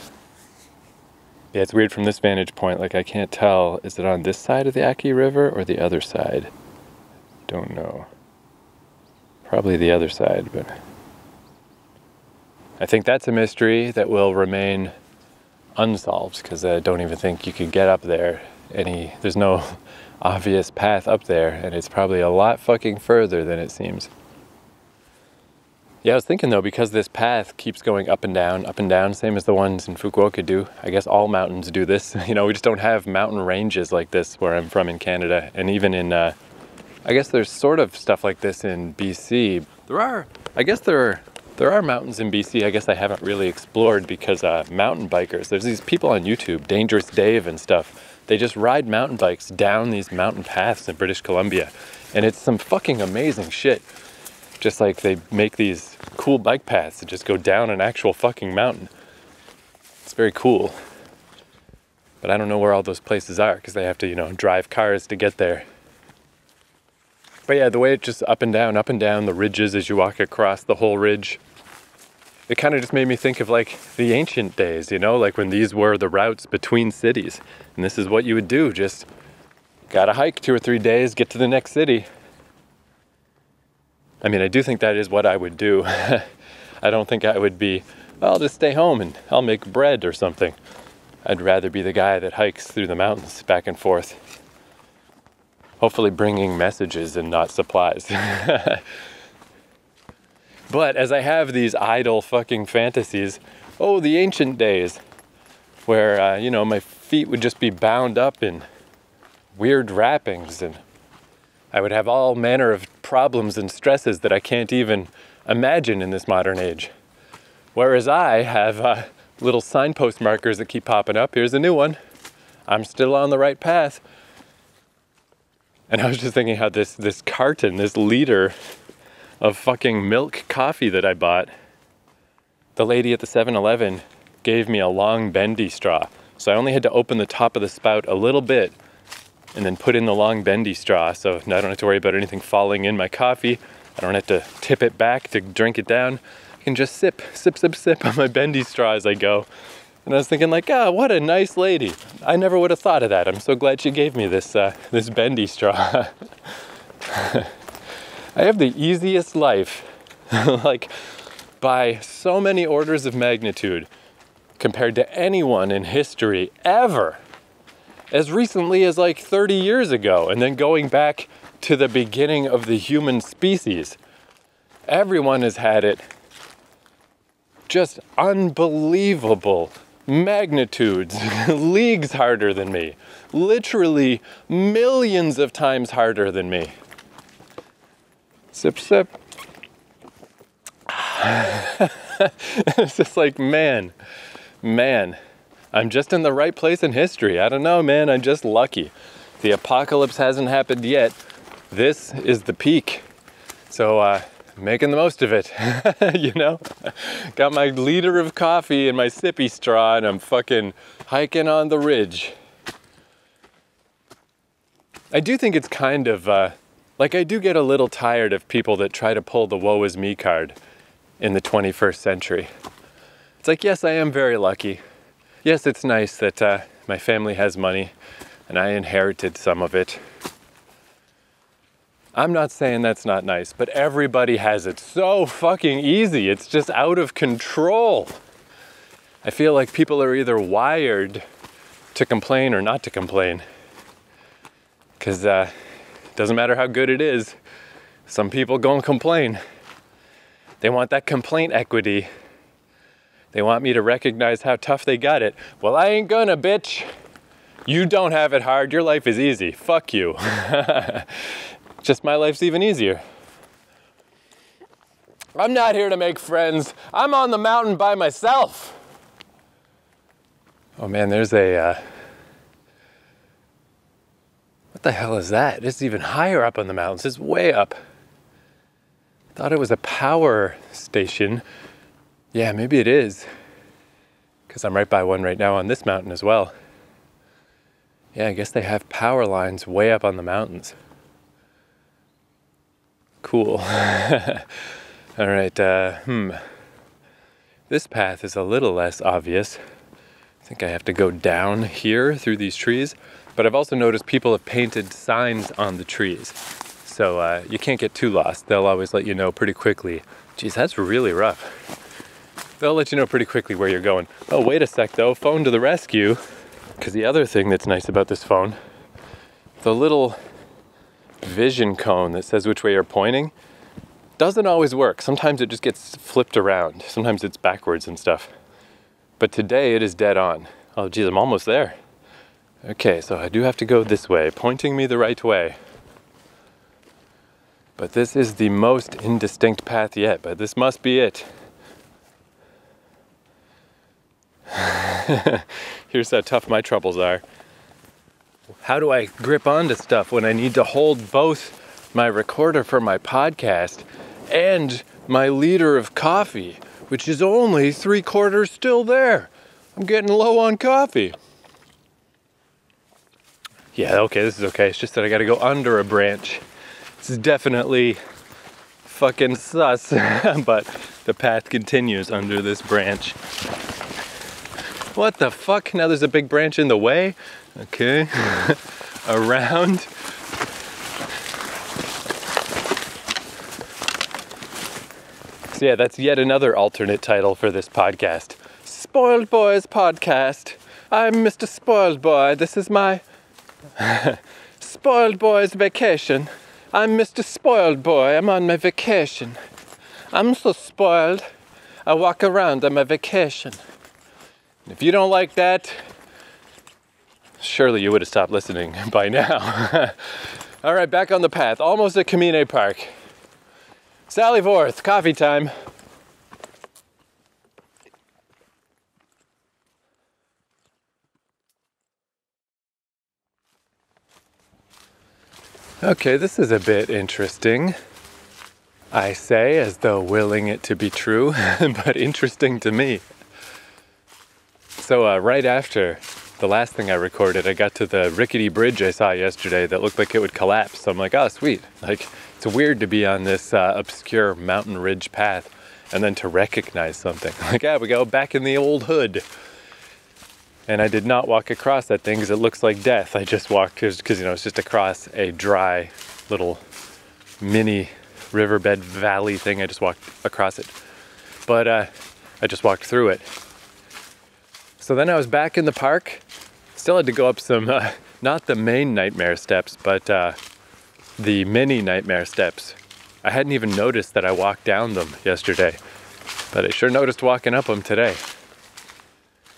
Yeah, it's weird from this vantage point. Like, I can't tell, is it on this side of the Aki River or the other side? Don't know. Probably the other side, but I think that's a mystery that will remain unsolved, because I don't even think you could get up there. There's no obvious path up there, and it's probably a lot fucking further than it seems. Yeah, I was thinking though, because this path keeps going up and down, same as the ones in Fukuoka do. I guess all mountains do this. You know, we just don't have mountain ranges like this where I'm from in Canada. And even in, I guess there's sort of stuff like this in BC. There are mountains in BC I guess I haven't really explored, because mountain bikers, there's these people on YouTube, Dangerous Dave and stuff. They just ride mountain bikes down these mountain paths in British Columbia. And it's some fucking amazing shit. Just like they make these cool bike paths that just go down an actual fucking mountain. It's very cool. But I don't know where all those places are, because they have to, you know, drive cars to get there. But yeah, the way it just up and down the ridges as you walk across the whole ridge, it kind of just made me think of like the ancient days, you know, like when these were the routes between cities. And this is what you would do, just gotta hike 2 or 3 days, get to the next city. I mean, I do think that is what I would do. I don't think I would be, well, I'll just stay home and I'll make bread or something. I'd rather be the guy that hikes through the mountains back and forth. hopefully bringing messages and not supplies. But as I have these idle fucking fantasies, the ancient days, where, my feet would just be bound up in weird wrappings, and I would have all manner of problems and stresses that I can't even imagine in this modern age. Whereas I have little signpost markers that keep popping up. Here's a new one. I'm still on the right path. And I was just thinking how this carton, this liter of fucking milk coffee that I bought, the lady at the 7-Eleven gave me a long bendy straw. So I only had to open the top of the spout a little bit and then put in the long bendy straw. So now I don't have to worry about anything falling in my coffee. I don't have to tip it back to drink it down. I can just sip on my bendy straw as I go. And I was thinking like, what a nice lady. I never would have thought of that. I'm so glad she gave me this bendy straw. I have the easiest life, like by so many orders of magnitude compared to anyone in history ever. As recently as like 30 years ago, and then going back to the beginning of the human species. Everyone has had it. Just unbelievable magnitudes, leagues harder than me. Literally millions of times harder than me. Sip, sip. It's just like, man, I'm just in the right place in history. I don't know, man, I'm just lucky. The apocalypse hasn't happened yet. This is the peak. So, making the most of it, Got my liter of coffee and my sippy straw, and I'm fucking hiking on the ridge. I do think it's kind of, I do get a little tired of people that try to pull the woe is me card in the 21st century. It's like, yes, I am very lucky. Yes, it's nice that my family has money and I inherited some of it. I'm not saying that's not nice, but everybody has it so fucking easy. It's just out of control. I feel like people are either wired to complain or not to complain. Because it doesn't matter how good it is, some people gonna complain. They want that complaint equity. They want me to recognize how tough they got it. Well, I ain't gonna, bitch. You don't have it hard. Your life is easy. Fuck you. Just my life's even easier. I'm not here to make friends. I'm on the mountain by myself. Oh man, there's a... What the hell is that? It's even higher up on the mountains. It's way up. Thought it was a power station. Yeah, maybe it is. Because I'm right by one right now on this mountain as well. Yeah, I guess they have power lines way up on the mountains. Cool. All right, This path is a little less obvious. I think I have to go down here through these trees. But I've also noticed people have painted signs on the trees. So you can't get too lost. They'll always let you know pretty quickly. Geez, that's really rough. They'll let you know pretty quickly where you're going. Oh, wait a sec though, phone to the rescue. Because the other thing that's nice about this phone, the little vision cone that says which way you're pointing, doesn't always work. Sometimes it just gets flipped around. Sometimes it's backwards and stuff. But today it is dead on. Oh geez, I'm almost there. Okay, so I do have to go this way, pointing me the right way. But this is the most indistinct path yet, but this must be it. Here's how tough my troubles are. How do I grip onto stuff when I need to hold both my recorder for my podcast and my liter of coffee, which is only 3/4 still there? I'm getting low on coffee. Yeah, okay, this is okay. It's just that I gotta go under a branch. This is definitely fucking sus, but the path continues under this branch. What the fuck? Now there's a big branch in the way? Okay. Around. So yeah, that's yet another alternate title for this podcast. Spoiled Boys Podcast. I'm Mr. Spoiled Boy. This is my spoiled boy's vacation. I'm Mr. Spoiled Boy. I'm on my vacation. I'm so spoiled. I walk around on my vacation. If you don't like that, surely you would have stopped listening by now. All right, back on the path. Almost at Kamine Park. Sally forth, coffee time. Okay, this is a bit interesting. I say as though willing it to be true, but interesting to me. So right after the last thing I recorded, I got to the rickety bridge I saw yesterday that looked like it would collapse. So I'm like, oh, sweet. Like, it's weird to be on this obscure mountain ridge path and then to recognize something. Like, we go back in the old hood. And I did not walk across that thing because it looks like death. I just walked because, it's just across a dry little mini riverbed valley thing. I just walked across it. But I just walked through it. So then I was back in the park. Still had to go up some, not the main nightmare steps, but the mini nightmare steps. I hadn't even noticed that I walked down them yesterday, but I sure noticed walking up them today.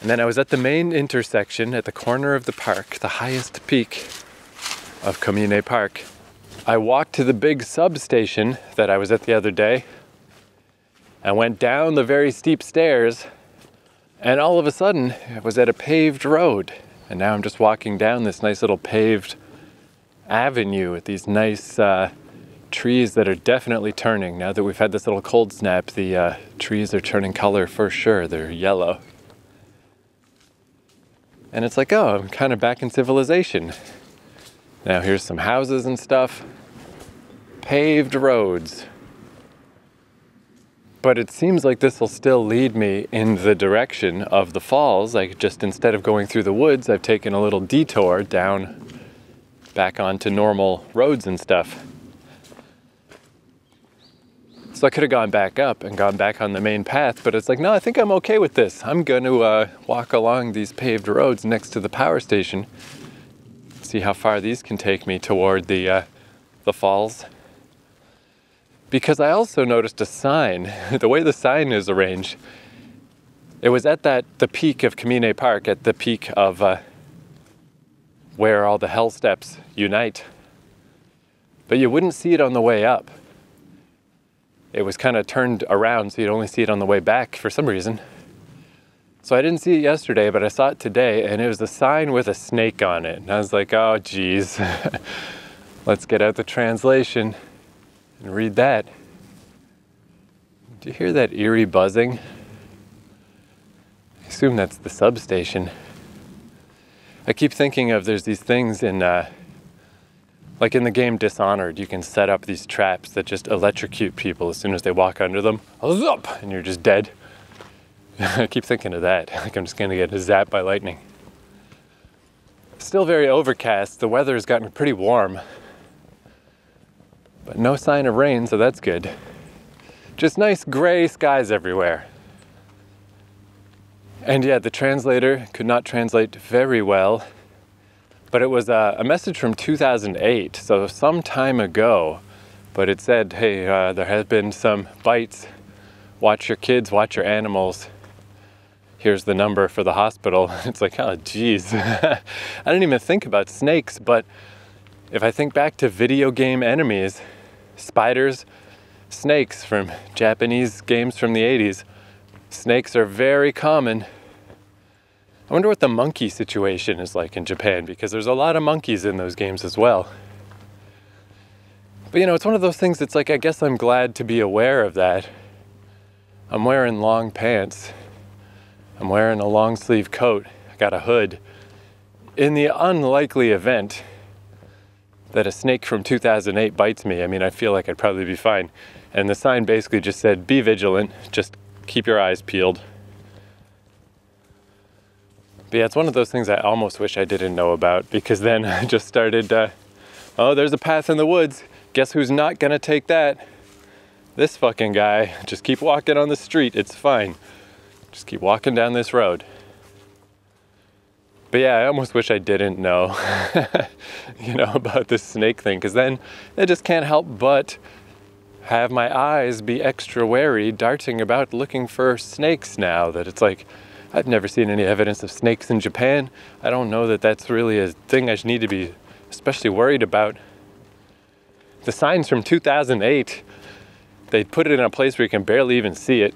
And then I was at the main intersection at the corner of the park, the highest peak of Kamine Park. I walked to the big substation that I was at the other day and went down the very steep stairs, and all of a sudden I was at a paved road. And now I'm just walking down this nice little paved avenue with these nice trees that are definitely turning. Now that we've had this little cold snap, the trees are turning color for sure. They're yellow. And it's like, oh, I'm kind of back in civilization. Now here's some houses and stuff. Paved roads. But it seems like this will still lead me in the direction of the falls. Like, just instead of going through the woods, I've taken a little detour down back onto normal roads and stuff. So I could have gone back up and gone back on the main path, but it's like, no, I think I'm okay with this. I'm going to walk along these paved roads next to the power station, see how far these can take me toward the falls. Because I also noticed a sign. The way the sign is arranged, it was at the peak of Kamine Park, at the peak of where all the hell steps unite. But you wouldn't see it on the way up. It was kind of turned around, so you'd only see it on the way back for some reason. So I didn't see it yesterday, but I saw it today, and it was a sign with a snake on it. And I was like, oh, geez. Let's get out the translation and read that. Do you hear that eerie buzzing? I assume that's the substation. I keep thinking of, there's these things in like in the game Dishonored, you can set up these traps that just electrocute people as soon as they walk under them. And you're just dead. I keep thinking of that. Like I'm just gonna get zapped by lightning. Still very overcast. The weather has gotten pretty warm. But no sign of rain, so that's good. Just nice gray skies everywhere. And yeah, the translator could not translate very well. But it was a message from 2008, so some time ago. But it said, hey, there has been some bites. Watch your kids, watch your animals. Here's the number for the hospital. It's like, oh, geez. I didn't even think about snakes, but if I think back to video game enemies, spiders, snakes from Japanese games from the 80s, snakes are very common. I wonder what the monkey situation is like in Japan, because there's a lot of monkeys in those games as well. But it's one of those things that's like, I guess I'm glad to be aware of that. I'm wearing long pants. I'm wearing a long sleeve coat. I got a hood. In the unlikely event that a snake from 2008 bites me, I feel like I'd probably be fine. And the sign basically just said, be vigilant, just keep your eyes peeled. But yeah, it's one of those things I almost wish I didn't know about, because then I just started, oh, there's a path in the woods. Guess who's not gonna take that? This fucking guy. Just keep walking on the street, it's fine. Just keep walking down this road. But yeah, I almost wish I didn't know, about this snake thing, because then I just can't help but have my eyes be extra wary, darting about looking for snakes now that it's like, I've never seen any evidence of snakes in Japan. I don't know that that's really a thing I need to be especially worried about. The sign's from 2008. They put it in a place where you can barely even see it.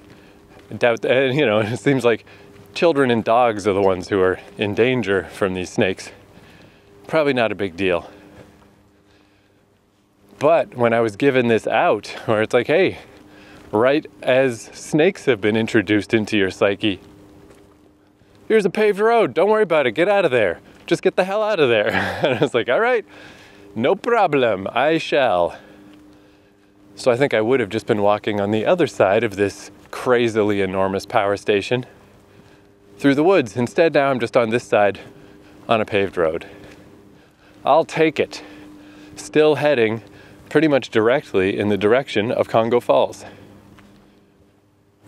I doubt that, it seems like children and dogs are the ones who are in danger from these snakes. Probably not a big deal. But when I was given this out, where it's like, hey, right as snakes have been introduced into your psyche, here's a paved road, don't worry about it, get out of there. Just get the hell out of there. And I was like, all right, no problem, I shall. So I think I would have just been walking on the other side of this crazily enormous power station through the woods. Instead, now I'm just on this side on a paved road. I'll take it. Still heading pretty much directly in the direction of Kongo Falls.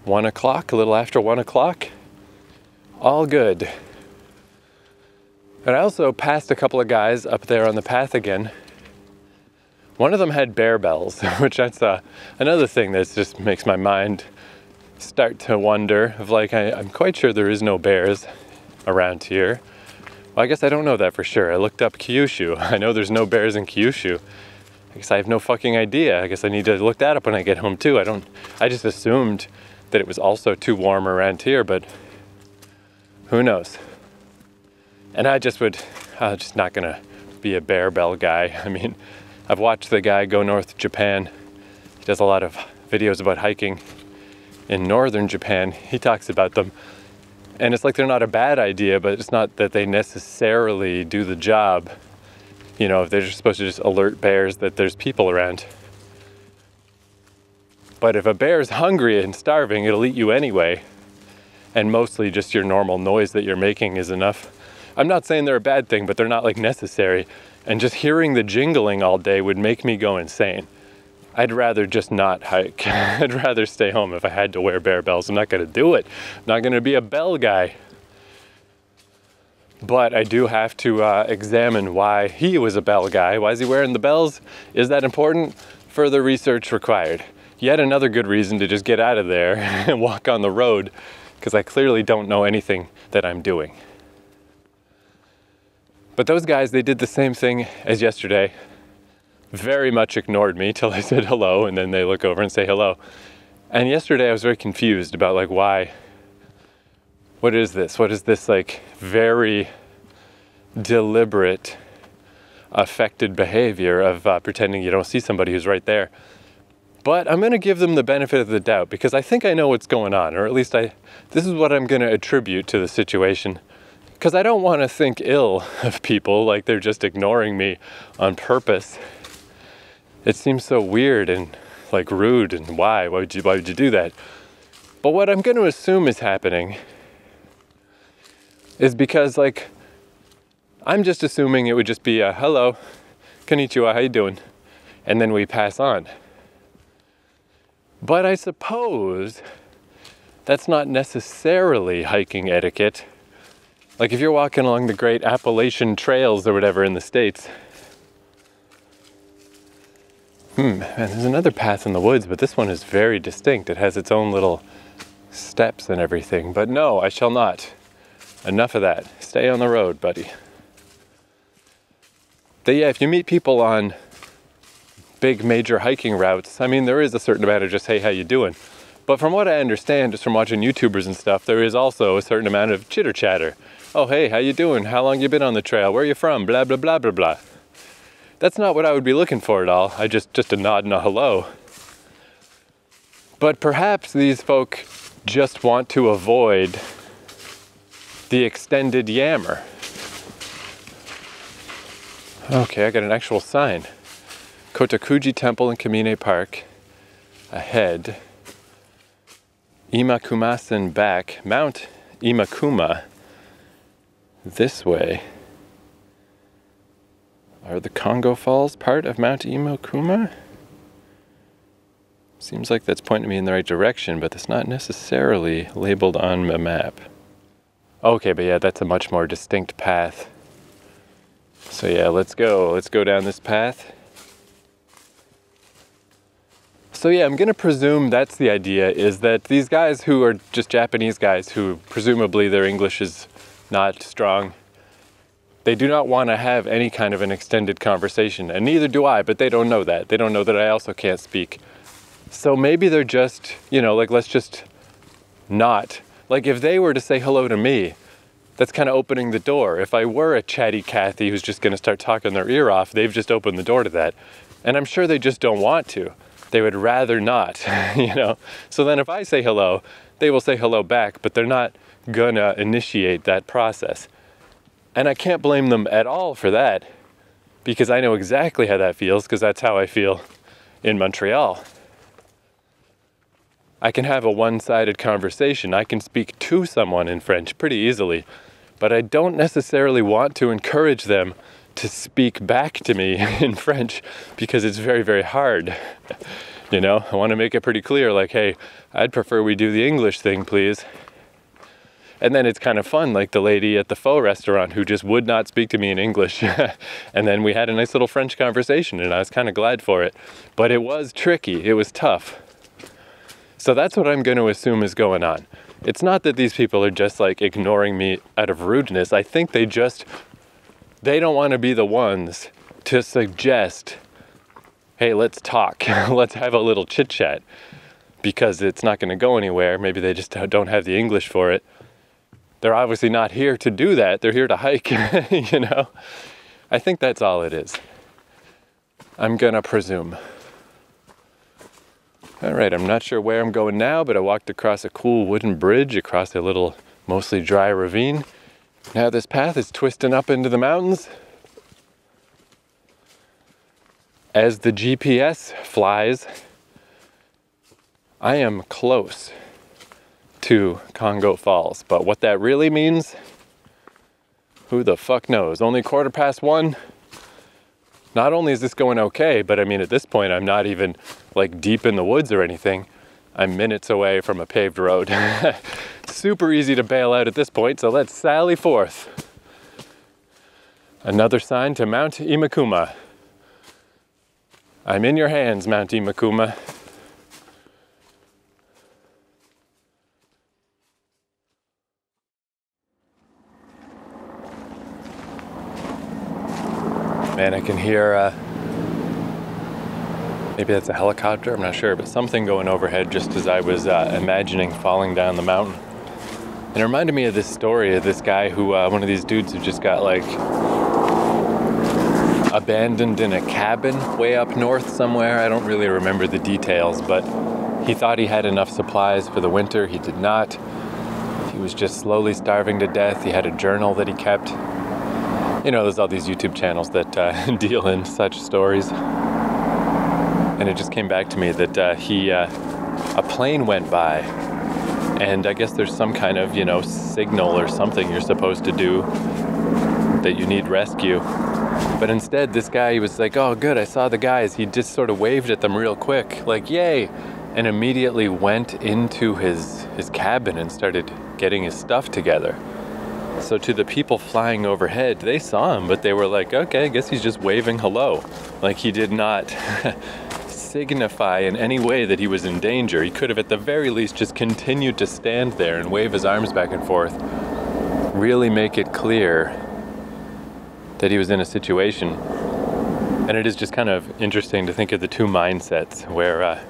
1 o'clock, a little after 1 o'clock. All good. And I also passed a couple of guys up there on the path again. One of them had bear bells, which that's another thing that just makes my mind start to wonder of like, I'm quite sure there is no bears around here. Well, I guess I don't know that for sure. I looked up Kyushu. I know there's no bears in Kyushu. I guess I have no fucking idea. I guess I need to look that up when I get home too. I just assumed that it was also too warm around here, but who knows? And I'm just not gonna be a bear bell guy. I mean, I've watched the guy go north to Japan. He does a lot of videos about hiking in northern Japan. He talks about them. And it's like they're not a bad idea, but it's not that they necessarily do the job. If they're just supposed to just alert bears that there's people around. But if a bear's hungry and starving, it'll eat you anyway. And mostly just your normal noise that you're making is enough. I'm not saying they're a bad thing, but they're not like necessary. And just hearing the jingling all day would make me go insane. I'd rather just not hike. I'd rather stay home if I had to wear bear bells. I'm not gonna do it. I'm not gonna be a bell guy. But I do have to examine why he was a bell guy. Why is he wearing the bells? Is that important? Further research required. Yet another good reason to just get out of there and walk on the road, because I clearly don't know anything that I'm doing. But those guys, they did the same thing as yesterday. Very much ignored me till I said hello, and then they look over and say hello. And yesterday I was very confused about like why. What is this? What is this like very deliberate, affected behavior of pretending you don't see somebody who's right there? But I'm going to give them the benefit of the doubt because I think I know what's going on, or at least this is what I'm going to attribute to the situation. Because I don't want to think ill of people like they're just ignoring me on purpose. It seems so weird and like rude, and why would you do that? But what I'm going to assume is happening is because like I'm just assuming it would just be a hello, konnichiwa, how you doing? And then we pass on. But I suppose that's not necessarily hiking etiquette. Like if you're walking along the great Appalachian trails or whatever in the States. Man, there's another path in the woods, but this one is very distinct. It has its own little steps and everything. But no, I shall not. Enough of that. Stay on the road, buddy. But yeah, if you meet people on big major hiking routes, I mean, there is a certain amount of just, hey, how you doing? But from what I understand, just from watching YouTubers and stuff, there is also a certain amount of chitter chatter. Oh, hey, how you doing? How long you been on the trail? Where are you from? Blah, blah, blah, blah, blah. That's not what I would be looking for at all. Just a nod and a hello. But perhaps these folk just want to avoid the extended yammer. Okay, I got an actual sign. Kotokuji Temple in Kamine Park. Ahead. Imakuma-sen back. Mount Imakuma. This way. Are the Kongo Falls part of Mount Imakuma? Seems like that's pointing me in the right direction, but that's not necessarily labeled on a map. Okay, but yeah, that's a much more distinct path. So yeah, let's go down this path. So yeah, I'm gonna presume that's the idea, is that these guys who are just Japanese guys who presumably their English is not strong, they do not want to have any kind of an extended conversation, and neither do I, but they don't know that. They don't know that I also can't speak. So maybe they're just, you know, like, let's just not. Like, if they were to say hello to me, that's kind of opening the door. If I were a chatty Cathy who's just gonna start talking their ear off, they've just opened the door to that. And I'm sure they just don't want to. They would rather not, you know? So then if I say hello, they will say hello back, but they're not gonna initiate that process. And I can't blame them at all for that, because I know exactly how that feels, because that's how I feel in Montreal. I can have a one-sided conversation. I can speak to someone in French pretty easily, but I don't necessarily want to encourage them to speak back to me in French, because it's very, very hard. You know, I want to make it pretty clear, like, hey, I'd prefer we do the English thing, please. And then it's kind of fun, like the lady at the pho restaurant who just would not speak to me in English. And then we had a nice little French conversation, and I was kind of glad for it. But it was tricky, it was tough. So that's what I'm going to assume is going on. It's not that these people are just like ignoring me out of rudeness. I think they don't want to be the ones to suggest, hey, let's talk, let's have a little chit chat, because it's not going to go anywhere. Maybe they just don't have the English for it. They're obviously not here to do that. They're here to hike, you know? I think that's all it is. I'm gonna presume. All right, I'm not sure where I'm going now, but I walked across a cool wooden bridge across a little, mostly dry ravine. Now this path is twisting up into the mountains. As the GPS flies, I am close to Kongo Falls, but what that really means, who the fuck knows? Only 1:15. Not only is this going okay, but I mean, at this point, I'm not even like deep in the woods or anything. I'm minutes away from a paved road. Super easy to bail out at this point, so let's sally forth. Another sign to Mount Imakuma. I'm in your hands, Mount Imakuma. Man, I can hear, maybe that's a helicopter, I'm not sure, but something going overhead just as I was imagining falling down the mountain. And it reminded me of this story of this guy who, one of these dudes who just got like abandoned in a cabin way up north somewhere. I don't really remember the details, but he thought he had enough supplies for the winter. He did not. He was just slowly starving to death. He had a journal that he kept. You know, there's all these YouTube channels that deal in such stories. And it just came back to me that a plane went by, and I guess there's some kind of, you know, signal or something you're supposed to do that you need rescue. But instead, this guy, he was like, oh, good, I saw the guys. He just sort of waved at them real quick, like, yay, and immediately went into his cabin and started getting his stuff together. So to the people flying overhead, they saw him, but they were like, okay, I guess he's just waving hello. Like, he did not signify in any way that he was in danger. He could have at the very least just continued to stand there and wave his arms back and forth, really make it clear that he was in a situation. And it is just kind of interesting to think of the two mindsets where,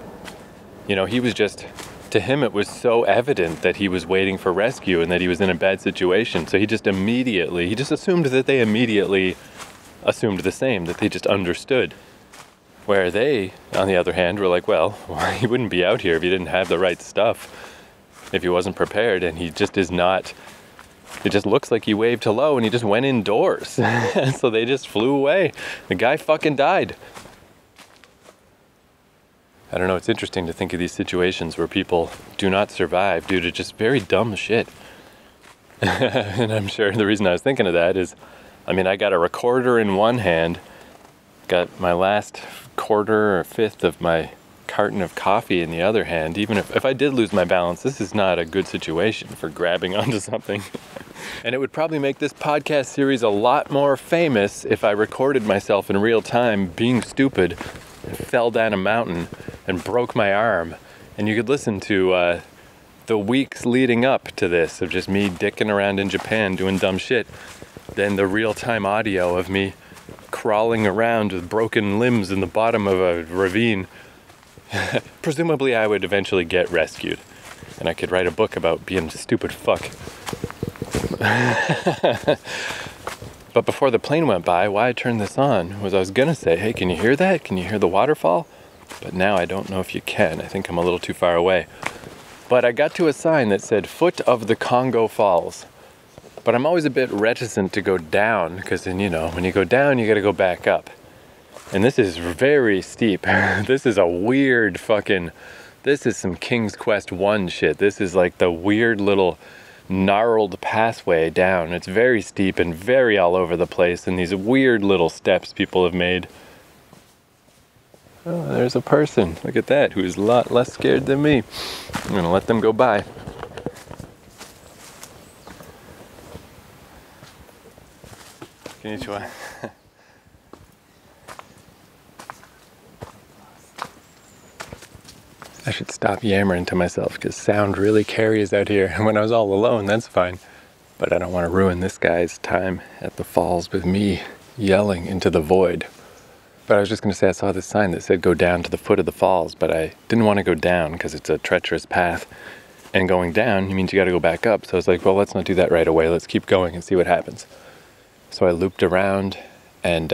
you know, he was just, to him it was so evident that he was waiting for rescue and that he was in a bad situation. So he just assumed that they immediately assumed the same, that they just understood. Where they, on the other hand, were like, well, he wouldn't be out here if he didn't have the right stuff, if he wasn't prepared, and he just is not. It just looks like he waved hello and he just went indoors. So they just flew away. The guy fucking died. I don't know, it's interesting to think of these situations where people do not survive due to just very dumb shit. And I'm sure the reason I was thinking of that is, I mean, I got a recorder in one hand, got my last quarter or fifth of my carton of coffee in the other hand. Even if I did lose my balance, this is not a good situation for grabbing onto something. And it would probably make this podcast series a lot more famous if I recorded myself in real time being stupid and fell down a mountain and broke my arm. And you could listen to the weeks leading up to this of just me dicking around in Japan doing dumb shit. Then the real-time audio of me crawling around with broken limbs in the bottom of a ravine. Presumably I would eventually get rescued. And I could write a book about being a stupid fuck. But before the plane went by, why I turned this on was I was gonna say, hey, can you hear that? Can you hear the waterfall? But now I don't know if you can. I think I'm a little too far away. But I got to a sign that said, foot of the Kongo Falls. But I'm always a bit reticent to go down, because then, you know, when you go down, you gotta go back up. And this is very steep. This is a weird fucking, this is some King's Quest 1 shit. This is like the weird little gnarled pathway down. It's very steep and very all over the place, and these weird little steps people have made. Oh, there's a person, look at that, who's a lot less scared than me. I'm gonna let them go by. Konnichiwa. I should stop yammering to myself because sound really carries out here. And when I was all alone, that's fine. But I don't want to ruin this guy's time at the falls with me yelling into the void. But I was just going to say I saw this sign that said go down to the foot of the falls, but I didn't want to go down because it's a treacherous path. And going down means you got to go back up. So I was like, well, let's not do that right away. Let's keep going and see what happens. So I looped around and,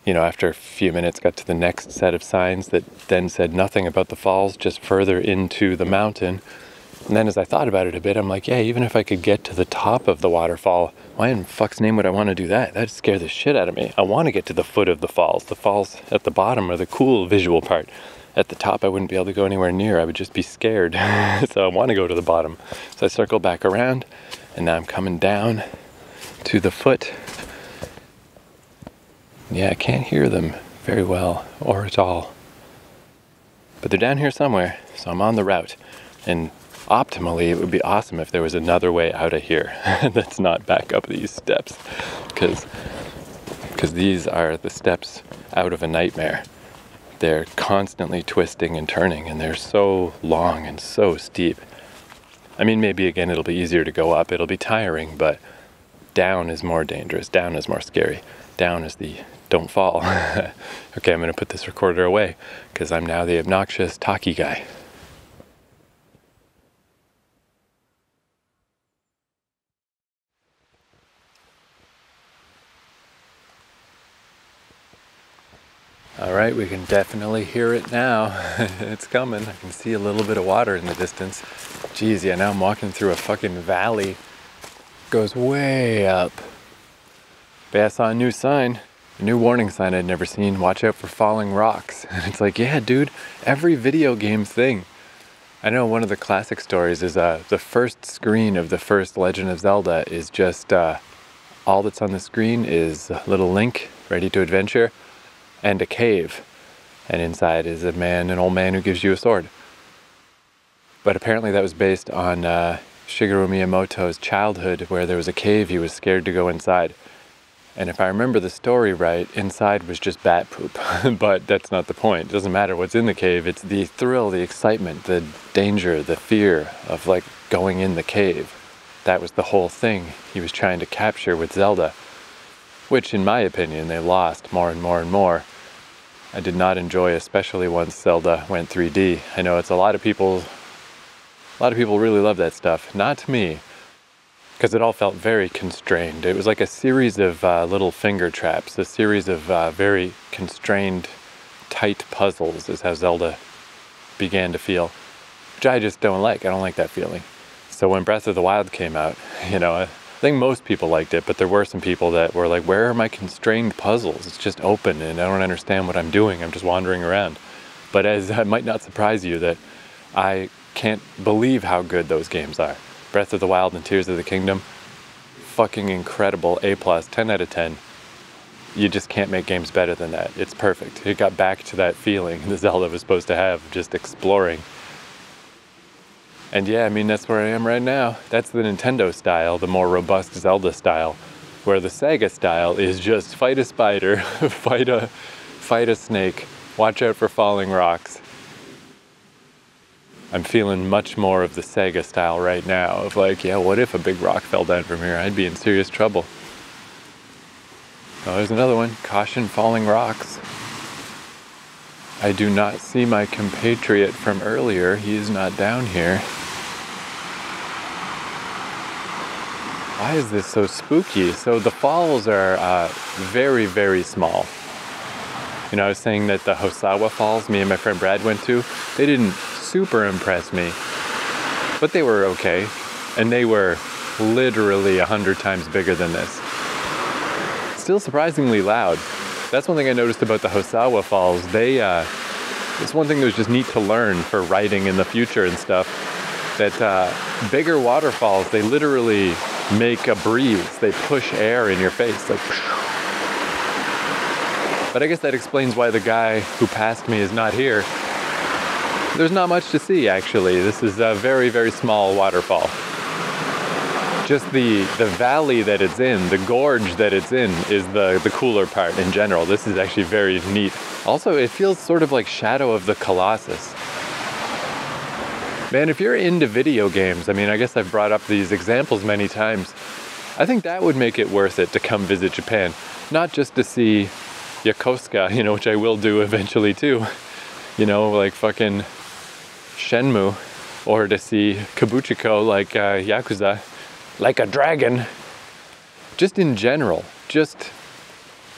you know, after a few minutes got to the next set of signs that then said nothing about the falls, just further into the mountain. And then as I thought about it a bit, I'm like, yeah, even if I could get to the top of the waterfall, why in fuck's name would I want to do that? That'd scare the shit out of me. I want to get to the foot of the falls. The falls at the bottom are the cool visual part. At the top, I wouldn't be able to go anywhere near. I would just be scared. So I want to go to the bottom. So I circle back around, and now I'm coming down to the foot. Yeah, I can't hear them very well or at all. But they're down here somewhere, so I'm on the route. And optimally, it would be awesome if there was another way out of here that's not back up these steps. Because these are the steps out of a nightmare. They're constantly twisting and turning, and they're so long and so steep. I mean, maybe again it'll be easier to go up. It'll be tiring, but down is more dangerous. Down is more scary. Down is the don't fall. Okay, I'm going to put this recorder away because I'm now the obnoxious talkie guy. All right, we can definitely hear it now. It's coming. I can see a little bit of water in the distance. Geez, yeah, now I'm walking through a fucking valley. It goes way up. But yeah, I saw a new sign, a new warning sign I'd never seen. Watch out for falling rocks. And it's like, yeah, dude, every video game's thing. I know one of the classic stories is the first screen of the first Legend of Zelda is just all that's on the screen is a little Link ready to adventure and a cave. And inside is an old man who gives you a sword. But apparently that was based on Shigeru Miyamoto's childhood where there was a cave he was scared to go inside. And if I remember the story right, inside was just bat poop. But that's not the point. It doesn't matter what's in the cave. It's the thrill, the excitement, the danger, the fear of like going in the cave. That was the whole thing he was trying to capture with Zelda. Which, in my opinion, they lost more and more and more. I did not enjoy, especially once Zelda went 3D. I know it's a lot of people really love that stuff. Not me. Because it all felt very constrained. It was like a series of little finger traps, a series of very constrained, tight puzzles is how Zelda began to feel, which I just don't like. I don't like that feeling. So when Breath of the Wild came out, you know, I think most people liked it, but there were some people that were like, where are my constrained puzzles? It's just open and I don't understand what I'm doing. I'm just wandering around. But as it might not surprise you that I can't believe how good those games are. Breath of the Wild and Tears of the Kingdom, fucking incredible, A+, 10 out of 10. You just can't make games better than that. It's perfect. It got back to that feeling the Zelda was supposed to have, just exploring. And yeah, I mean, that's where I am right now. That's the Nintendo style, the more robust Zelda style, where the Sega style is just fight a spider, fight a snake, watch out for falling rocks. I'm feeling much more of the Sega style right now, of like, yeah, what if a big rock fell down from here? I'd be in serious trouble. Oh, there's another one. Caution, falling rocks. I do not see my compatriot from earlier. He is not down here. Why is this so spooky? So the falls are very, very small. You know, I was saying that the Hosawa Falls, me and my friend Brad went to, they didn't super impress me, but they were okay. And they were literally 100 times bigger than this. Still surprisingly loud. That's one thing I noticed about the Hosawa Falls. It's one thing that was just neat to learn for writing in the future and stuff, that bigger waterfalls, they literally make a breeze. They push air in your face, like. But I guess that explains why the guy who passed me is not here. There's not much to see, actually. This is a very, very small waterfall. Just the valley that it's in, the gorge that it's in, is the cooler part in general. This is actually very neat. Also, it feels sort of like Shadow of the Colossus. Man, if you're into video games, I mean, I guess I've brought up these examples many times. I think that would make it worth it to come visit Japan. Not just to see Yokosuka, you know, which I will do eventually too. You know, like fucking Shenmue. Or to see Kabuchiko like Yakuza. Like a dragon. Just in general. Just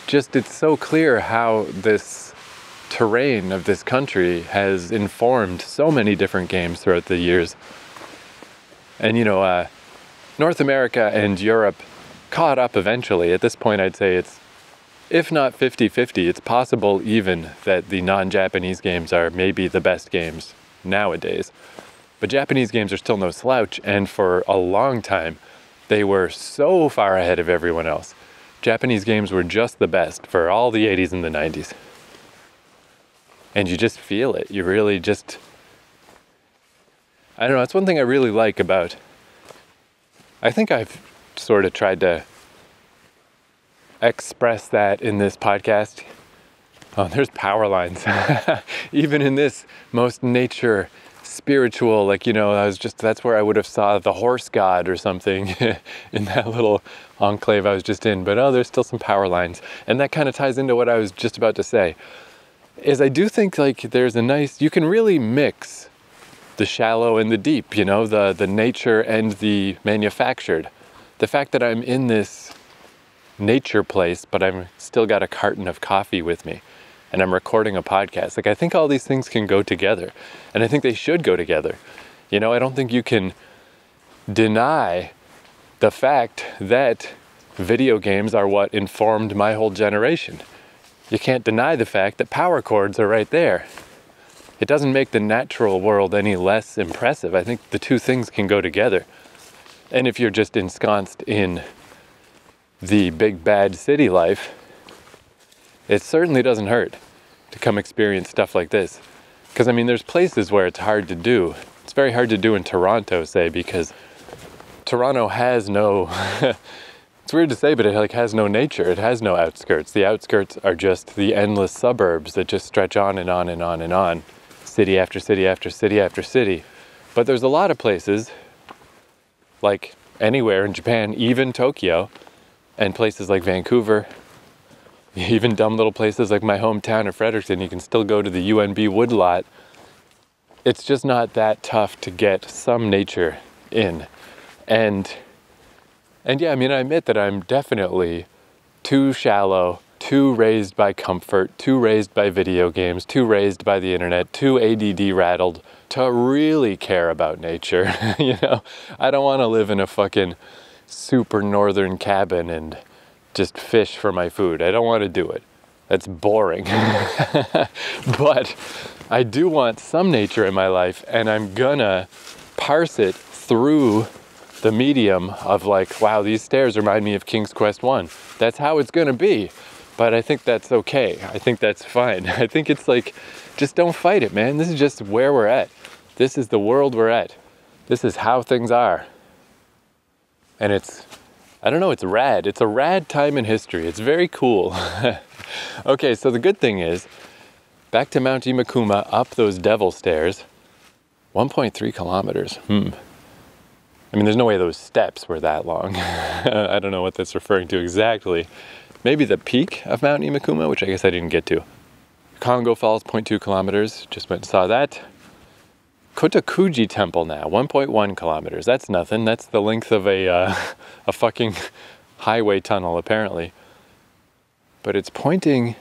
it's so clear how this terrain of this country has informed so many different games throughout the years. And you know, North America and Europe caught up eventually. At this point, I'd say it's, if not 50-50, it's possible even that the non-Japanese games are maybe the best games nowadays. But Japanese games are still no slouch, and for a long time, they were so far ahead of everyone else. Japanese games were just the best for all the 80s and the 90s. And you just feel it. You really just... I don't know, that's one thing I really like about... I think I've sort of tried to express that in this podcast. Oh, there's power lines. Even in this most nature spiritual, like, you know, that's where I would have saw the horse god or something in that little enclave I was just in. But oh, there's still some power lines. And that kind of ties into what I was just about to say. Is I do think like there's a nice, you can really mix the shallow and the deep, you know, the nature and the manufactured. The fact that I'm in this nature place, but I'm still got a carton of coffee with me and I'm recording a podcast. Like, I think all these things can go together, and I think they should go together. You know, I don't think you can deny the fact that video games are what informed my whole generation. You can't deny the fact that power chords are right there. It doesn't make the natural world any less impressive. I think the two things can go together. And if you're just ensconced in the big bad city life, it certainly doesn't hurt to come experience stuff like this. Because I mean, there's places where it's hard to do. It's very hard to do in Toronto, say, because Toronto has no, it's weird to say, but it like has no nature. It has no outskirts. The outskirts are just the endless suburbs that just stretch on and on and on and on. City after city after city after city. But there's a lot of places, like anywhere in Japan, even Tokyo, and places like Vancouver, even dumb little places like my hometown of Fredericton, you can still go to the UNB woodlot. It's just not that tough to get some nature in. And yeah, I mean, I admit that I'm definitely too shallow, too raised by comfort, too raised by video games, too raised by the internet, too ADD rattled to really care about nature. You know, I don't want to live in a fucking super northern cabin and just fish for my food. I don't want to do it. That's boring. But I do want some nature in my life, and I'm gonna parse it through the medium of like, wow, these stairs remind me of King's Quest 1. That's how it's gonna be. But I think that's okay. I think that's fine. I think it's like, just don't fight it, man. This is just where we're at. This is the world we're at. This is how things are. And it's, I don't know, it's rad. It's a rad time in history. It's very cool. Okay, so the good thing is, back to Mount Imakuma, up those devil stairs, 1.3 kilometers. I mean, there's no way those steps were that long. I don't know what that's referring to exactly. Maybe the peak of Mount Imakuma, which I guess I didn't get to. Kongo Falls, 0.2 kilometers. Just went and saw that. Kotokuji Temple now, 1.1 kilometers. That's nothing. That's the length of a fucking highway tunnel, apparently. But it's pointing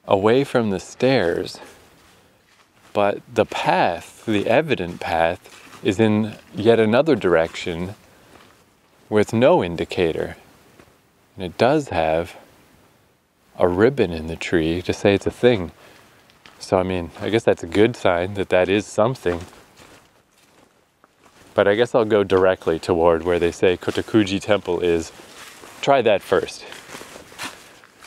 away from the stairs. But the path, the evident path, is in yet another direction with no indicator. And it does have a ribbon in the tree to say it's a thing. So, I mean, I guess that's a good sign that that is something. But I guess I'll go directly toward where they say Kotokuji Temple is. Try that first.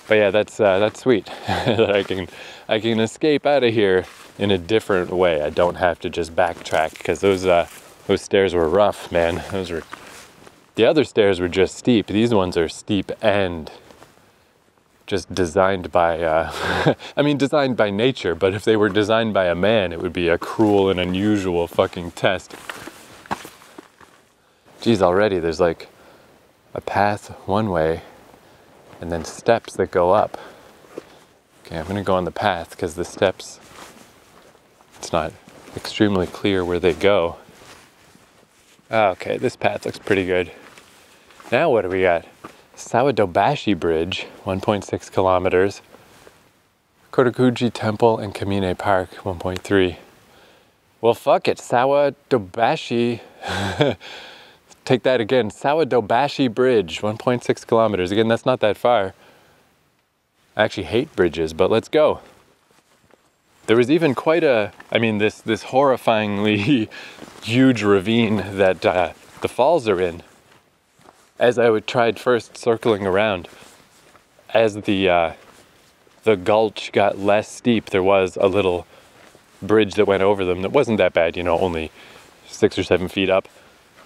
But yeah, that's sweet. That I can escape out of here in a different way. I don't have to just backtrack, because those stairs were rough, man. The other stairs were just steep. These ones are steep and just designed by, I mean, designed by nature, but if they were designed by a man, it would be a cruel and unusual fucking test. Geez, already there's like a path one way and then steps that go up. Okay, I'm gonna go on the path because the steps, it's not extremely clear where they go. Okay, this path looks pretty good. Now what do we got? Sawadobashi Bridge, 1.6 kilometers. Kotokuji Temple and Kamine Park, 1.3. Well, fuck it, Sawadobashi. Take that again, Sawadobashi Bridge, 1.6 kilometers. Again, that's not that far. I actually hate bridges, but let's go. There was even quite a, I mean, this horrifyingly huge ravine that the falls are in. As I tried first circling around, as the gulch got less steep, there was a little bridge that went over them that wasn't that bad, you know, only 6 or 7 feet up,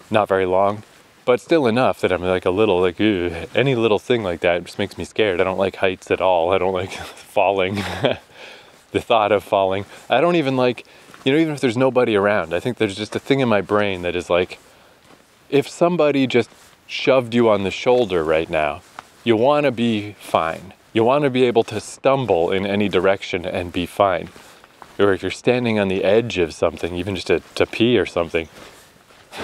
not very long, but still enough that I'm like a little, like, ew, any little thing like that just makes me scared. I don't like heights at all. I don't like falling, the thought of falling. I don't even like, you know, even if there's nobody around, I think there's just a thing in my brain that is like, if somebody just shoved you on the shoulder right now, you want to be fine. You want to be able to stumble in any direction and be fine. Or if you're standing on the edge of something, even just to pee or something,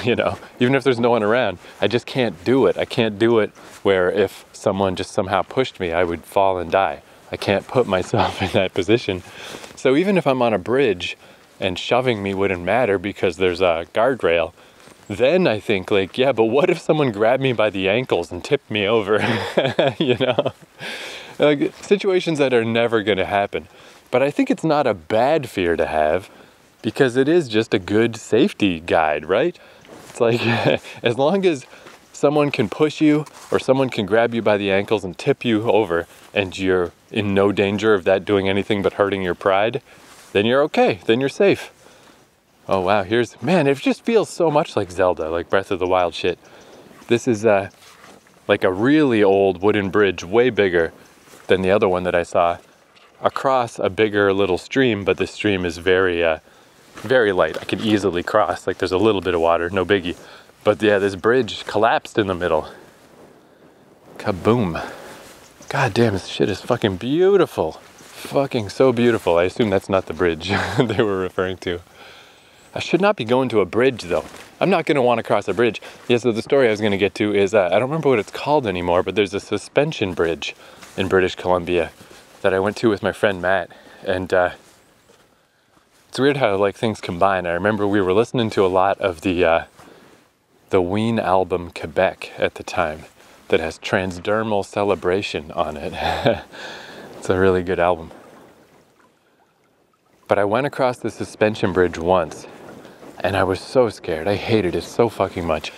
you know, even if there's no one around, I just can't do it. I can't do it where if someone just somehow pushed me, I would fall and die. I can't put myself in that position. So even if I'm on a bridge and shoving me wouldn't matter because there's a guardrail, then I think like, yeah, but what if someone grabbed me by the ankles and tipped me over? You know, like situations that are never going to happen. But I think it's not a bad fear to have because it is just a good safety guide, right? It's like, as long as someone can push you or someone can grab you by the ankles and tip you over and you're in no danger of that doing anything but hurting your pride, then you're okay, then you're safe. Oh wow, here's, man, it just feels so much like Zelda, like Breath of the Wild shit. This is like a really old wooden bridge, way bigger than the other one that I saw, across a bigger little stream, but the stream is very, very light. I can easily cross, like there's a little bit of water, no biggie. But yeah, this bridge collapsed in the middle. Kaboom. God damn, this shit is fucking beautiful. Fucking so beautiful. I assume that's not the bridge they were referring to. I should not be going to a bridge though. I'm not gonna want to cross a bridge. Yeah, so the story I was gonna get to is, I don't remember what it's called anymore, but there's a suspension bridge in British Columbia that I went to with my friend Matt. And it's weird how like things combine. I remember we were listening to a lot of the Ween album Quebec at the time that has Transdermal Celebration on it. It's a really good album. But I went across the suspension bridge once and I was so scared. I hated it so fucking much.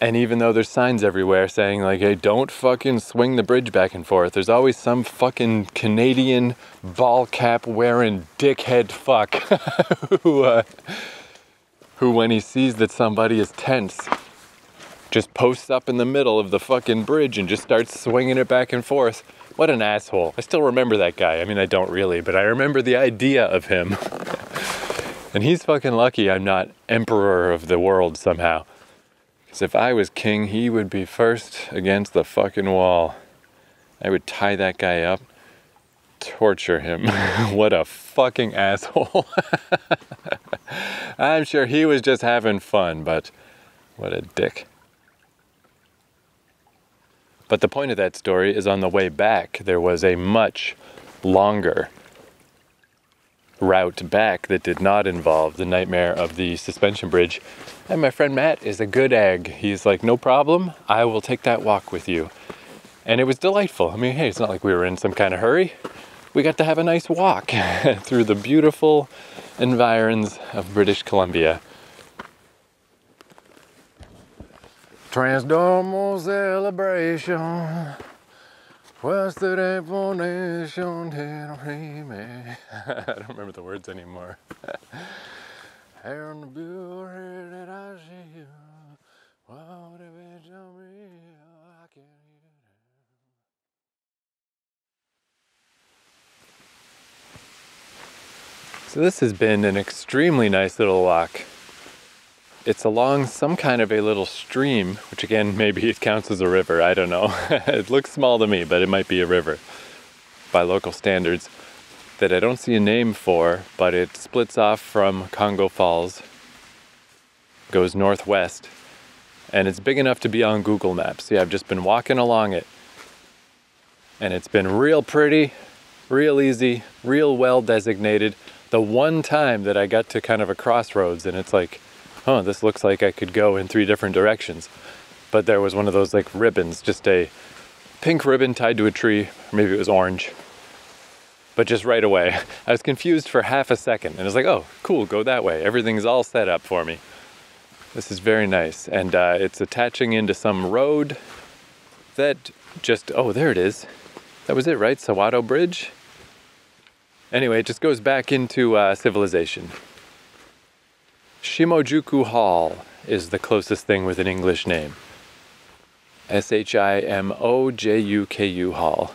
And even though there's signs everywhere saying like, hey, don't fucking swing the bridge back and forth, there's always some fucking Canadian ball cap wearing dickhead fuck who, when he sees that somebody is tense, just posts up in the middle of the fucking bridge and just starts swinging it back and forth. What an asshole. I still remember that guy. I mean, I don't really, but I remember the idea of him. And he's fucking lucky I'm not emperor of the world somehow. Because if I was king, he would be first against the fucking wall. I would tie that guy up, torture him. What a fucking asshole. I'm sure he was just having fun, but what a dick. But the point of that story is on the way back, there was a much longer route back that did not involve the nightmare of the suspension bridge. And my friend Matt is a good egg. He's like, no problem, I will take that walk with you. And it was delightful. I mean, hey, it's not like we were in some kind of hurry. We got to have a nice walk through the beautiful environs of British Columbia. Transdermal celebration. What's the definition? I don't remember the words anymore. Here on the bureau that I see you. What if it's on me? I can't hear it. So this has been an extremely nice little walk. It's along some kind of a little stream, which again, maybe it counts as a river, I don't know. It looks small to me, but it might be a river by local standards, that I don't see a name for, but it splits off from Kongo Falls, goes northwest, and it's big enough to be on Google Maps. Yeah, I've just been walking along it, and it's been real pretty, real easy, real well designated. The one time that I got to kind of a crossroads, and it's like, oh, this looks like I could go in 3 different directions. But there was one of those like ribbons, just a pink ribbon tied to a tree, or maybe it was orange. But just right away, I was confused for half a second. And I was like, oh, cool, go that way. Everything's all set up for me. This is very nice. And it's attaching into some road that just, oh, there it is. That was it, right? Sawato Bridge? Anyway, it just goes back into civilization. Shimojuku Hall is the closest thing with an English name. Shimojuku Hall.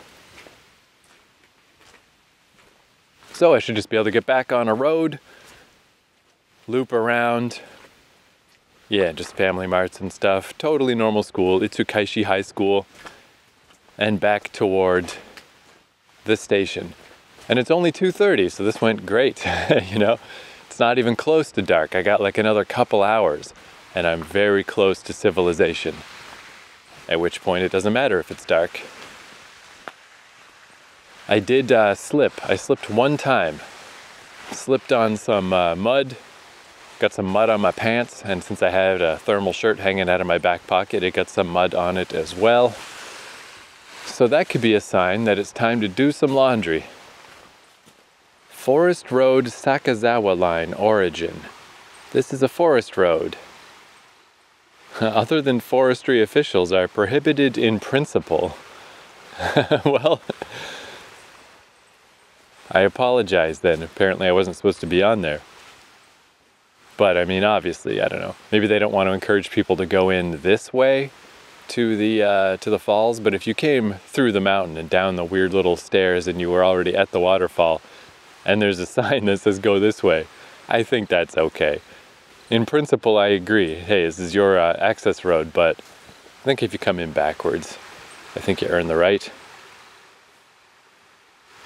So I should just be able to get back on a road, loop around. Yeah, just family marts and stuff. Totally normal school, Itsukaishi High School. And back toward the station. And it's only 2:30, so this went great, you know? It's not even close to dark. I got like another couple hours, and I'm very close to civilization. At which point it doesn't matter if it's dark. I did slip. I slipped one time. Slipped on some mud. Got some mud on my pants, and since I had a thermal shirt hanging out of my back pocket, it got some mud on it as well. So that could be a sign that it's time to do some laundry. Forest Road Sakazawa Line origin. This is a forest road. Other than forestry officials are prohibited in principle. Well, I apologize then. Apparently I wasn't supposed to be on there. But I mean, obviously, I don't know. Maybe they don't want to encourage people to go in this way to the falls. But if you came through the mountain and down the weird little stairs and you were already at the waterfall, and there's a sign that says go this way, I think that's okay. In principle, I agree. Hey, this is your access road, but I think if you come in backwards, I think you earn the right.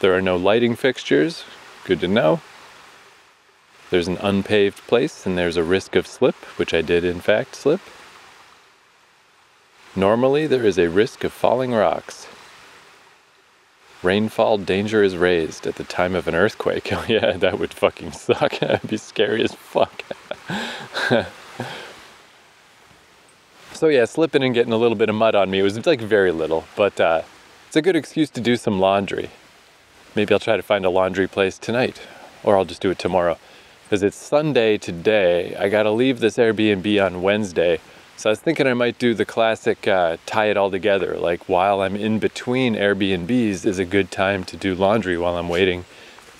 There are no lighting fixtures. Good to know. There's an unpaved place, and there's a risk of slip, which I did in fact slip. Normally, there is a risk of falling rocks. Rainfall danger is raised at the time of an earthquake. Oh yeah, that would fucking suck. That'd be scary as fuck. So yeah, slipping and getting a little bit of mud on me. It was like very little, but it's a good excuse to do some laundry. Maybe I'll try to find a laundry place tonight, or I'll just do it tomorrow. Because it's Sunday today. I gotta leave this Airbnb on Wednesday. So I was thinking I might do the classic tie it all together. Like while I'm in between Airbnbs is a good time to do laundry while I'm waiting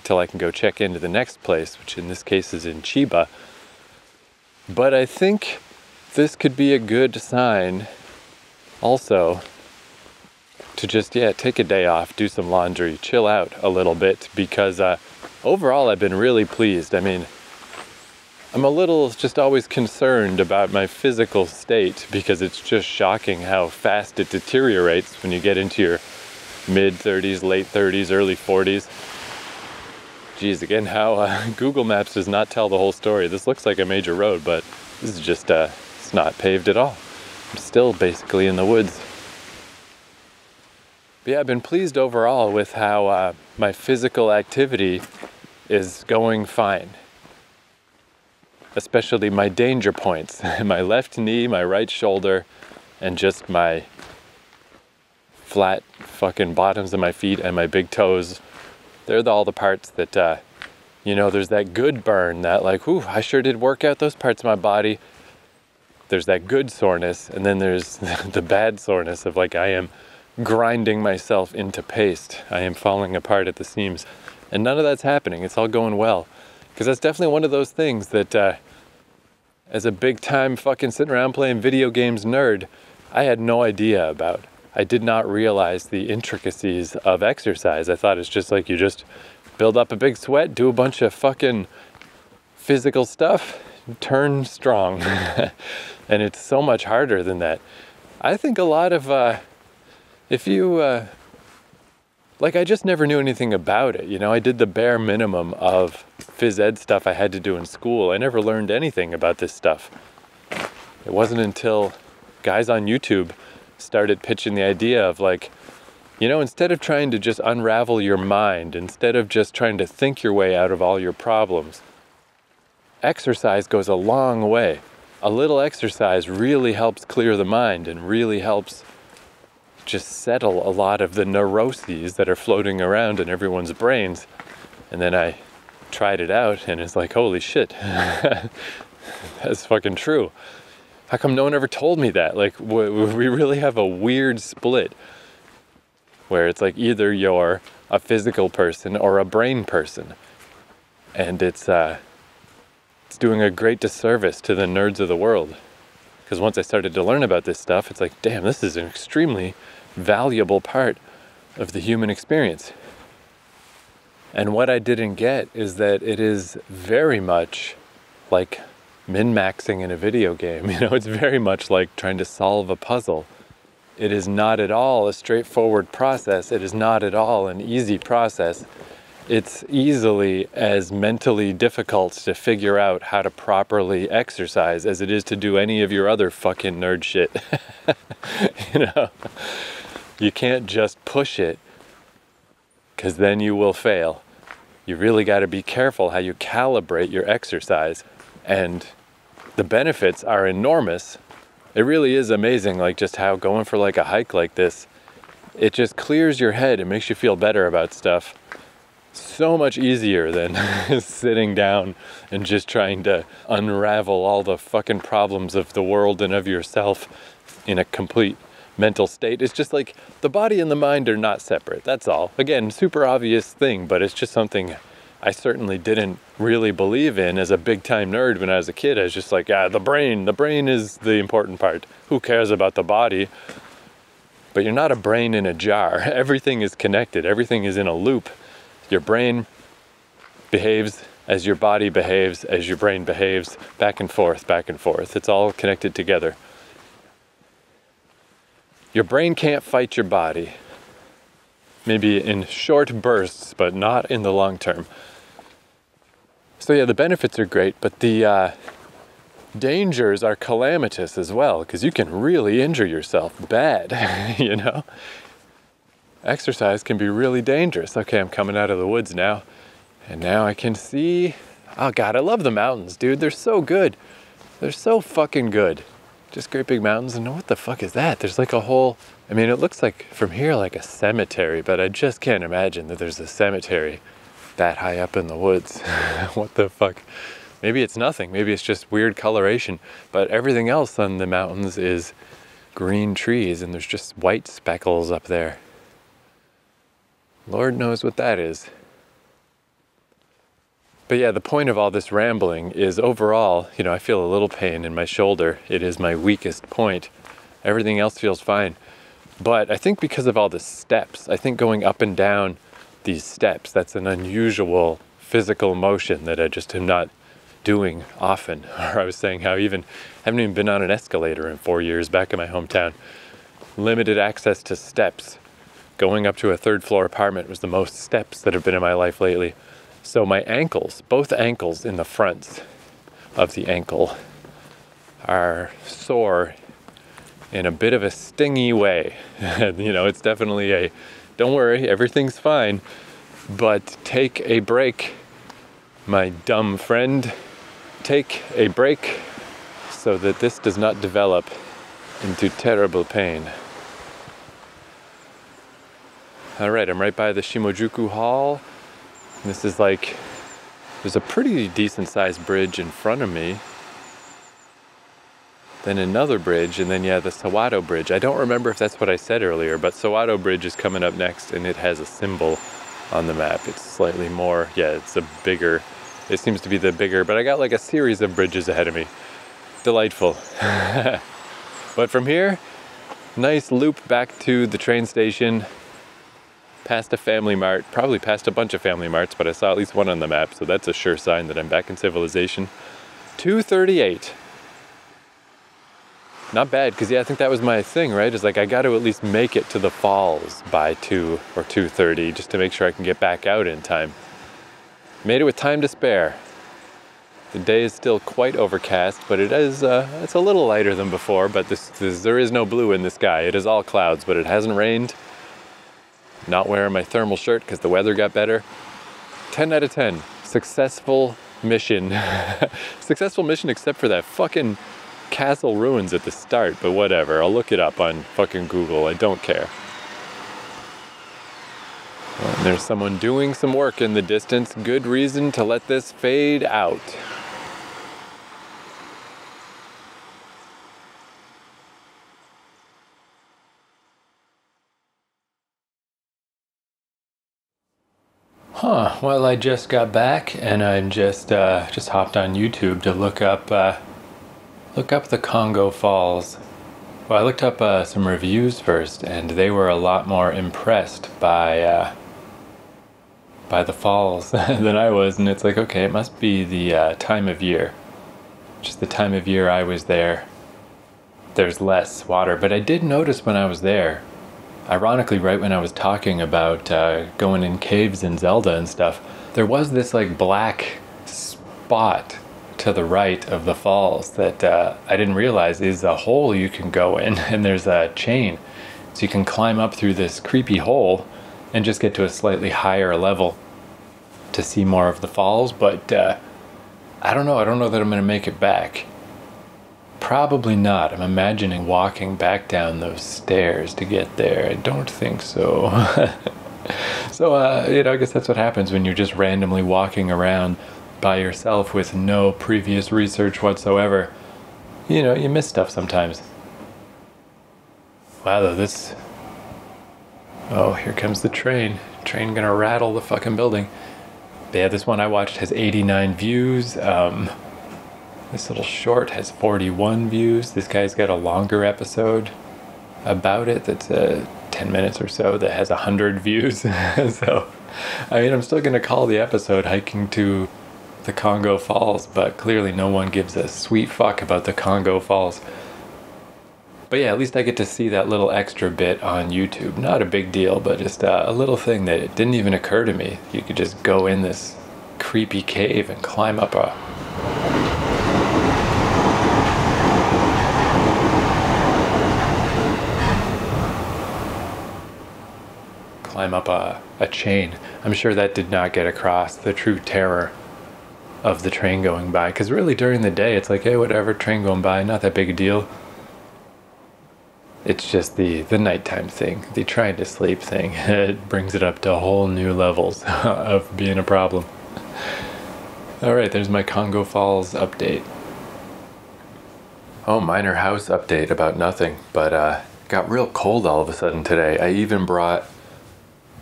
till I can go check into the next place, which in this case is in Chiba. But I think this could be a good sign also to just, take a day off, do some laundry, chill out a little bit, because overall I've been really pleased. I mean, I'm a little just always concerned about my physical state, because it's just shocking how fast it deteriorates when you get into your mid-30s, late 30s, early 40s. Geez, again, how Google Maps does not tell the whole story. This looks like a major road, but this is just, it's not paved at all. I'm still basically in the woods. But yeah, I've been pleased overall with how my physical activity is going fine. Especially my danger points. My left knee, my right shoulder, and just my flat fucking bottoms of my feet and my big toes. They're all the parts that, there's that good burn, that like, whew, I sure did work out those parts of my body. There's that good soreness, and then there's the bad soreness of like, I am grinding myself into paste. I am falling apart at the seams. And none of that's happening. It's all going well. Because that's definitely one of those things that, as a big time fucking sitting around playing video games nerd, I had no idea about. I did not realize the intricacies of exercise. I thought it's just like you just build up a big sweat, do a bunch of fucking physical stuff, turn strong. And it's so much harder than that. I think a lot of, if you, I just never knew anything about it. I did the bare minimum of phys ed stuff I had to do in school. I never learned anything about this stuff. It wasn't until guys on YouTube started pitching the idea of like, instead of trying to just unravel your mind, instead of just trying to think your way out of all your problems, exercise goes a long way. A little exercise really helps clear the mind and really helps just settle a lot of the neuroses that are floating around in everyone's brains. And then I tried it out and it's like, holy shit, that's fucking true. How come no one ever told me that? Like, we really have a weird split where it's like either you're a physical person or a brain person. And it's doing a great disservice to the nerds of the world. Because once I started to learn about this stuff, it's like, damn, this is an extremely valuable part of the human experience. And what I didn't get is that it is very much like min-maxing in a video game. It's very much like trying to solve a puzzle. It is not at all a straightforward process. It is not at all an easy process. It's easily as mentally difficult to figure out how to properly exercise as it is to do any of your other fucking nerd shit. You can't just push it, because then you will fail. You really got to be careful how you calibrate your exercise. And the benefits are enormous. It really is amazing, like just how going for like a hike like this, it just clears your head and makes you feel better about stuff. So much easier than sitting down and just trying to unravel all the fucking problems of the world and of yourself in a complete mental state. It's just like the body and the mind are not separate. That's all. Again, super obvious thing, but it's just something I certainly didn't really believe in as a big time nerd when I was a kid. I was just like, the brain is the important part. Who cares about the body? But you're not a brain in a jar. Everything is connected. Everything is in a loop. Your brain behaves as your body behaves, as your brain behaves, back and forth, back and forth. It's all connected together. Your brain can't fight your body. Maybe in short bursts, but not in the long term. So yeah, the benefits are great, but the dangers are calamitous as well, because you can really injure yourself bad, Exercise can be really dangerous. Okay, I'm coming out of the woods now, and now I can see, oh God, I love the mountains, dude. They're so good. They're so fucking good. Just great big mountains, and what the fuck is that? There's like a whole, it looks like from here like a cemetery, but I just can't imagine that there's a cemetery that high up in the woods. What the fuck? Maybe it's nothing. Maybe it's just weird coloration, but everything else on the mountains is green trees, and there's just white speckles up there. Lord knows what that is. But yeah, the point of all this rambling is overall, I feel a little pain in my shoulder. It is my weakest point. Everything else feels fine. But I think because of all the steps, I think going up and down these steps, that's an unusual physical motion that I just am not doing often. Or I was saying how I haven't even been on an escalator in 4 years back in my hometown. Limited access to steps. Going up to a third floor apartment was the most steps that have been in my life lately. So my ankles, both ankles in the fronts of the ankle, are sore in a bit of a stingy way. It's definitely don't worry, everything's fine, but take a break, my dumb friend. Take a break so that this does not develop into terrible pain. All right, I'm right by the Shimojuku Hall. This is there's a pretty decent sized bridge in front of me. Then another bridge, and then the Sawato Bridge. I don't remember if that's what I said earlier, but Sawato Bridge is coming up next, and it has a symbol on the map. It's slightly more, it seems to be the bigger, but I got a series of bridges ahead of me. Delightful. But from here, nice loop back to the train station, past a Family Mart, probably past a bunch of Family Marts, but I saw at least one on the map, so that's a sure sign that I'm back in civilization. 2:38. Not bad, because I think that was my thing, right? It's I got to at least make it to the falls by 2 or 2:30 just to make sure I can get back out in time. Made it with time to spare. The day is still quite overcast, but it's a little lighter than before, but there is no blue in the sky. It is all clouds, but it hasn't rained. Not wearing my thermal shirt because the weather got better. 10 out of 10. Successful mission. Successful mission except for that fucking castle ruins at the start, but whatever. I'll look it up on fucking Google. I don't care. Well, and there's someone doing some work in the distance. Good reason to let this fade out. Well, I just got back and I'm just hopped on YouTube to look up the Kongo Falls. Well, I looked up some reviews first, and they were a lot more impressed by the falls than I was, and it's okay, it must be the time of year. Just the time of year I was there, there's less water. But I did notice when I was there, ironically, right when I was talking about going in caves in Zelda and stuff, there was this black spot to the right of the falls that I didn't realize is a hole you can go in, and there's a chain. So you can climb up through this creepy hole and just get to a slightly higher level to see more of the falls, but I don't know that I'm going to make it back. Probably not. I'm imagining walking back down those stairs to get there. I don't think so. So, I guess that's what happens when you're just randomly walking around by yourself with no previous research whatsoever. You miss stuff sometimes. Wow, though, oh, here comes the train. Train gonna rattle the fucking building. But yeah, this one I watched has 89 views. This little short has 41 views. This guy's got a longer episode about it that's 10 minutes or so that has 100 views. So, I'm still gonna call the episode Hiking to the Kongo Falls, but clearly no one gives a sweet fuck about the Kongo Falls. But yeah, at least I get to see that little extra bit on YouTube. Not a big deal, but just a little thing that it didn't even occur to me. You could just go in this creepy cave and climb up a chain. I'm sure that did not get across the true terror of the train going by, because really during the day it's hey, whatever, train going by, not that big a deal. It's just the nighttime thing, the trying to sleep thing. It brings it up to whole new levels of being a problem. Alright, there's my Kongo Falls update. Oh, minor house update about nothing, but got real cold all of a sudden today. I even brought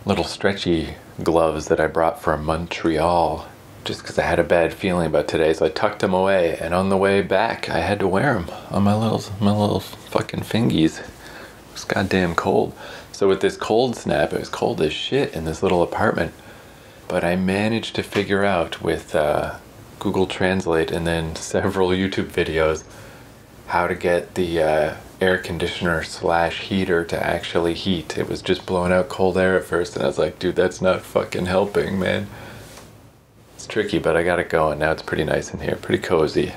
little stretchy gloves that I brought from Montreal just because I had a bad feeling about today, so I tucked them away, and on the way back I had to wear them on my little fucking fingies. It was goddamn cold. So with this cold snap, it was cold as shit in this little apartment, but I managed to figure out with Google Translate and then several YouTube videos how to get the air conditioner / heater to actually heat. It was just blowing out cold air at first, and I was like, dude, that's not fucking helping, man. It's tricky, but I got it going. Now it's pretty nice in here, pretty cozy.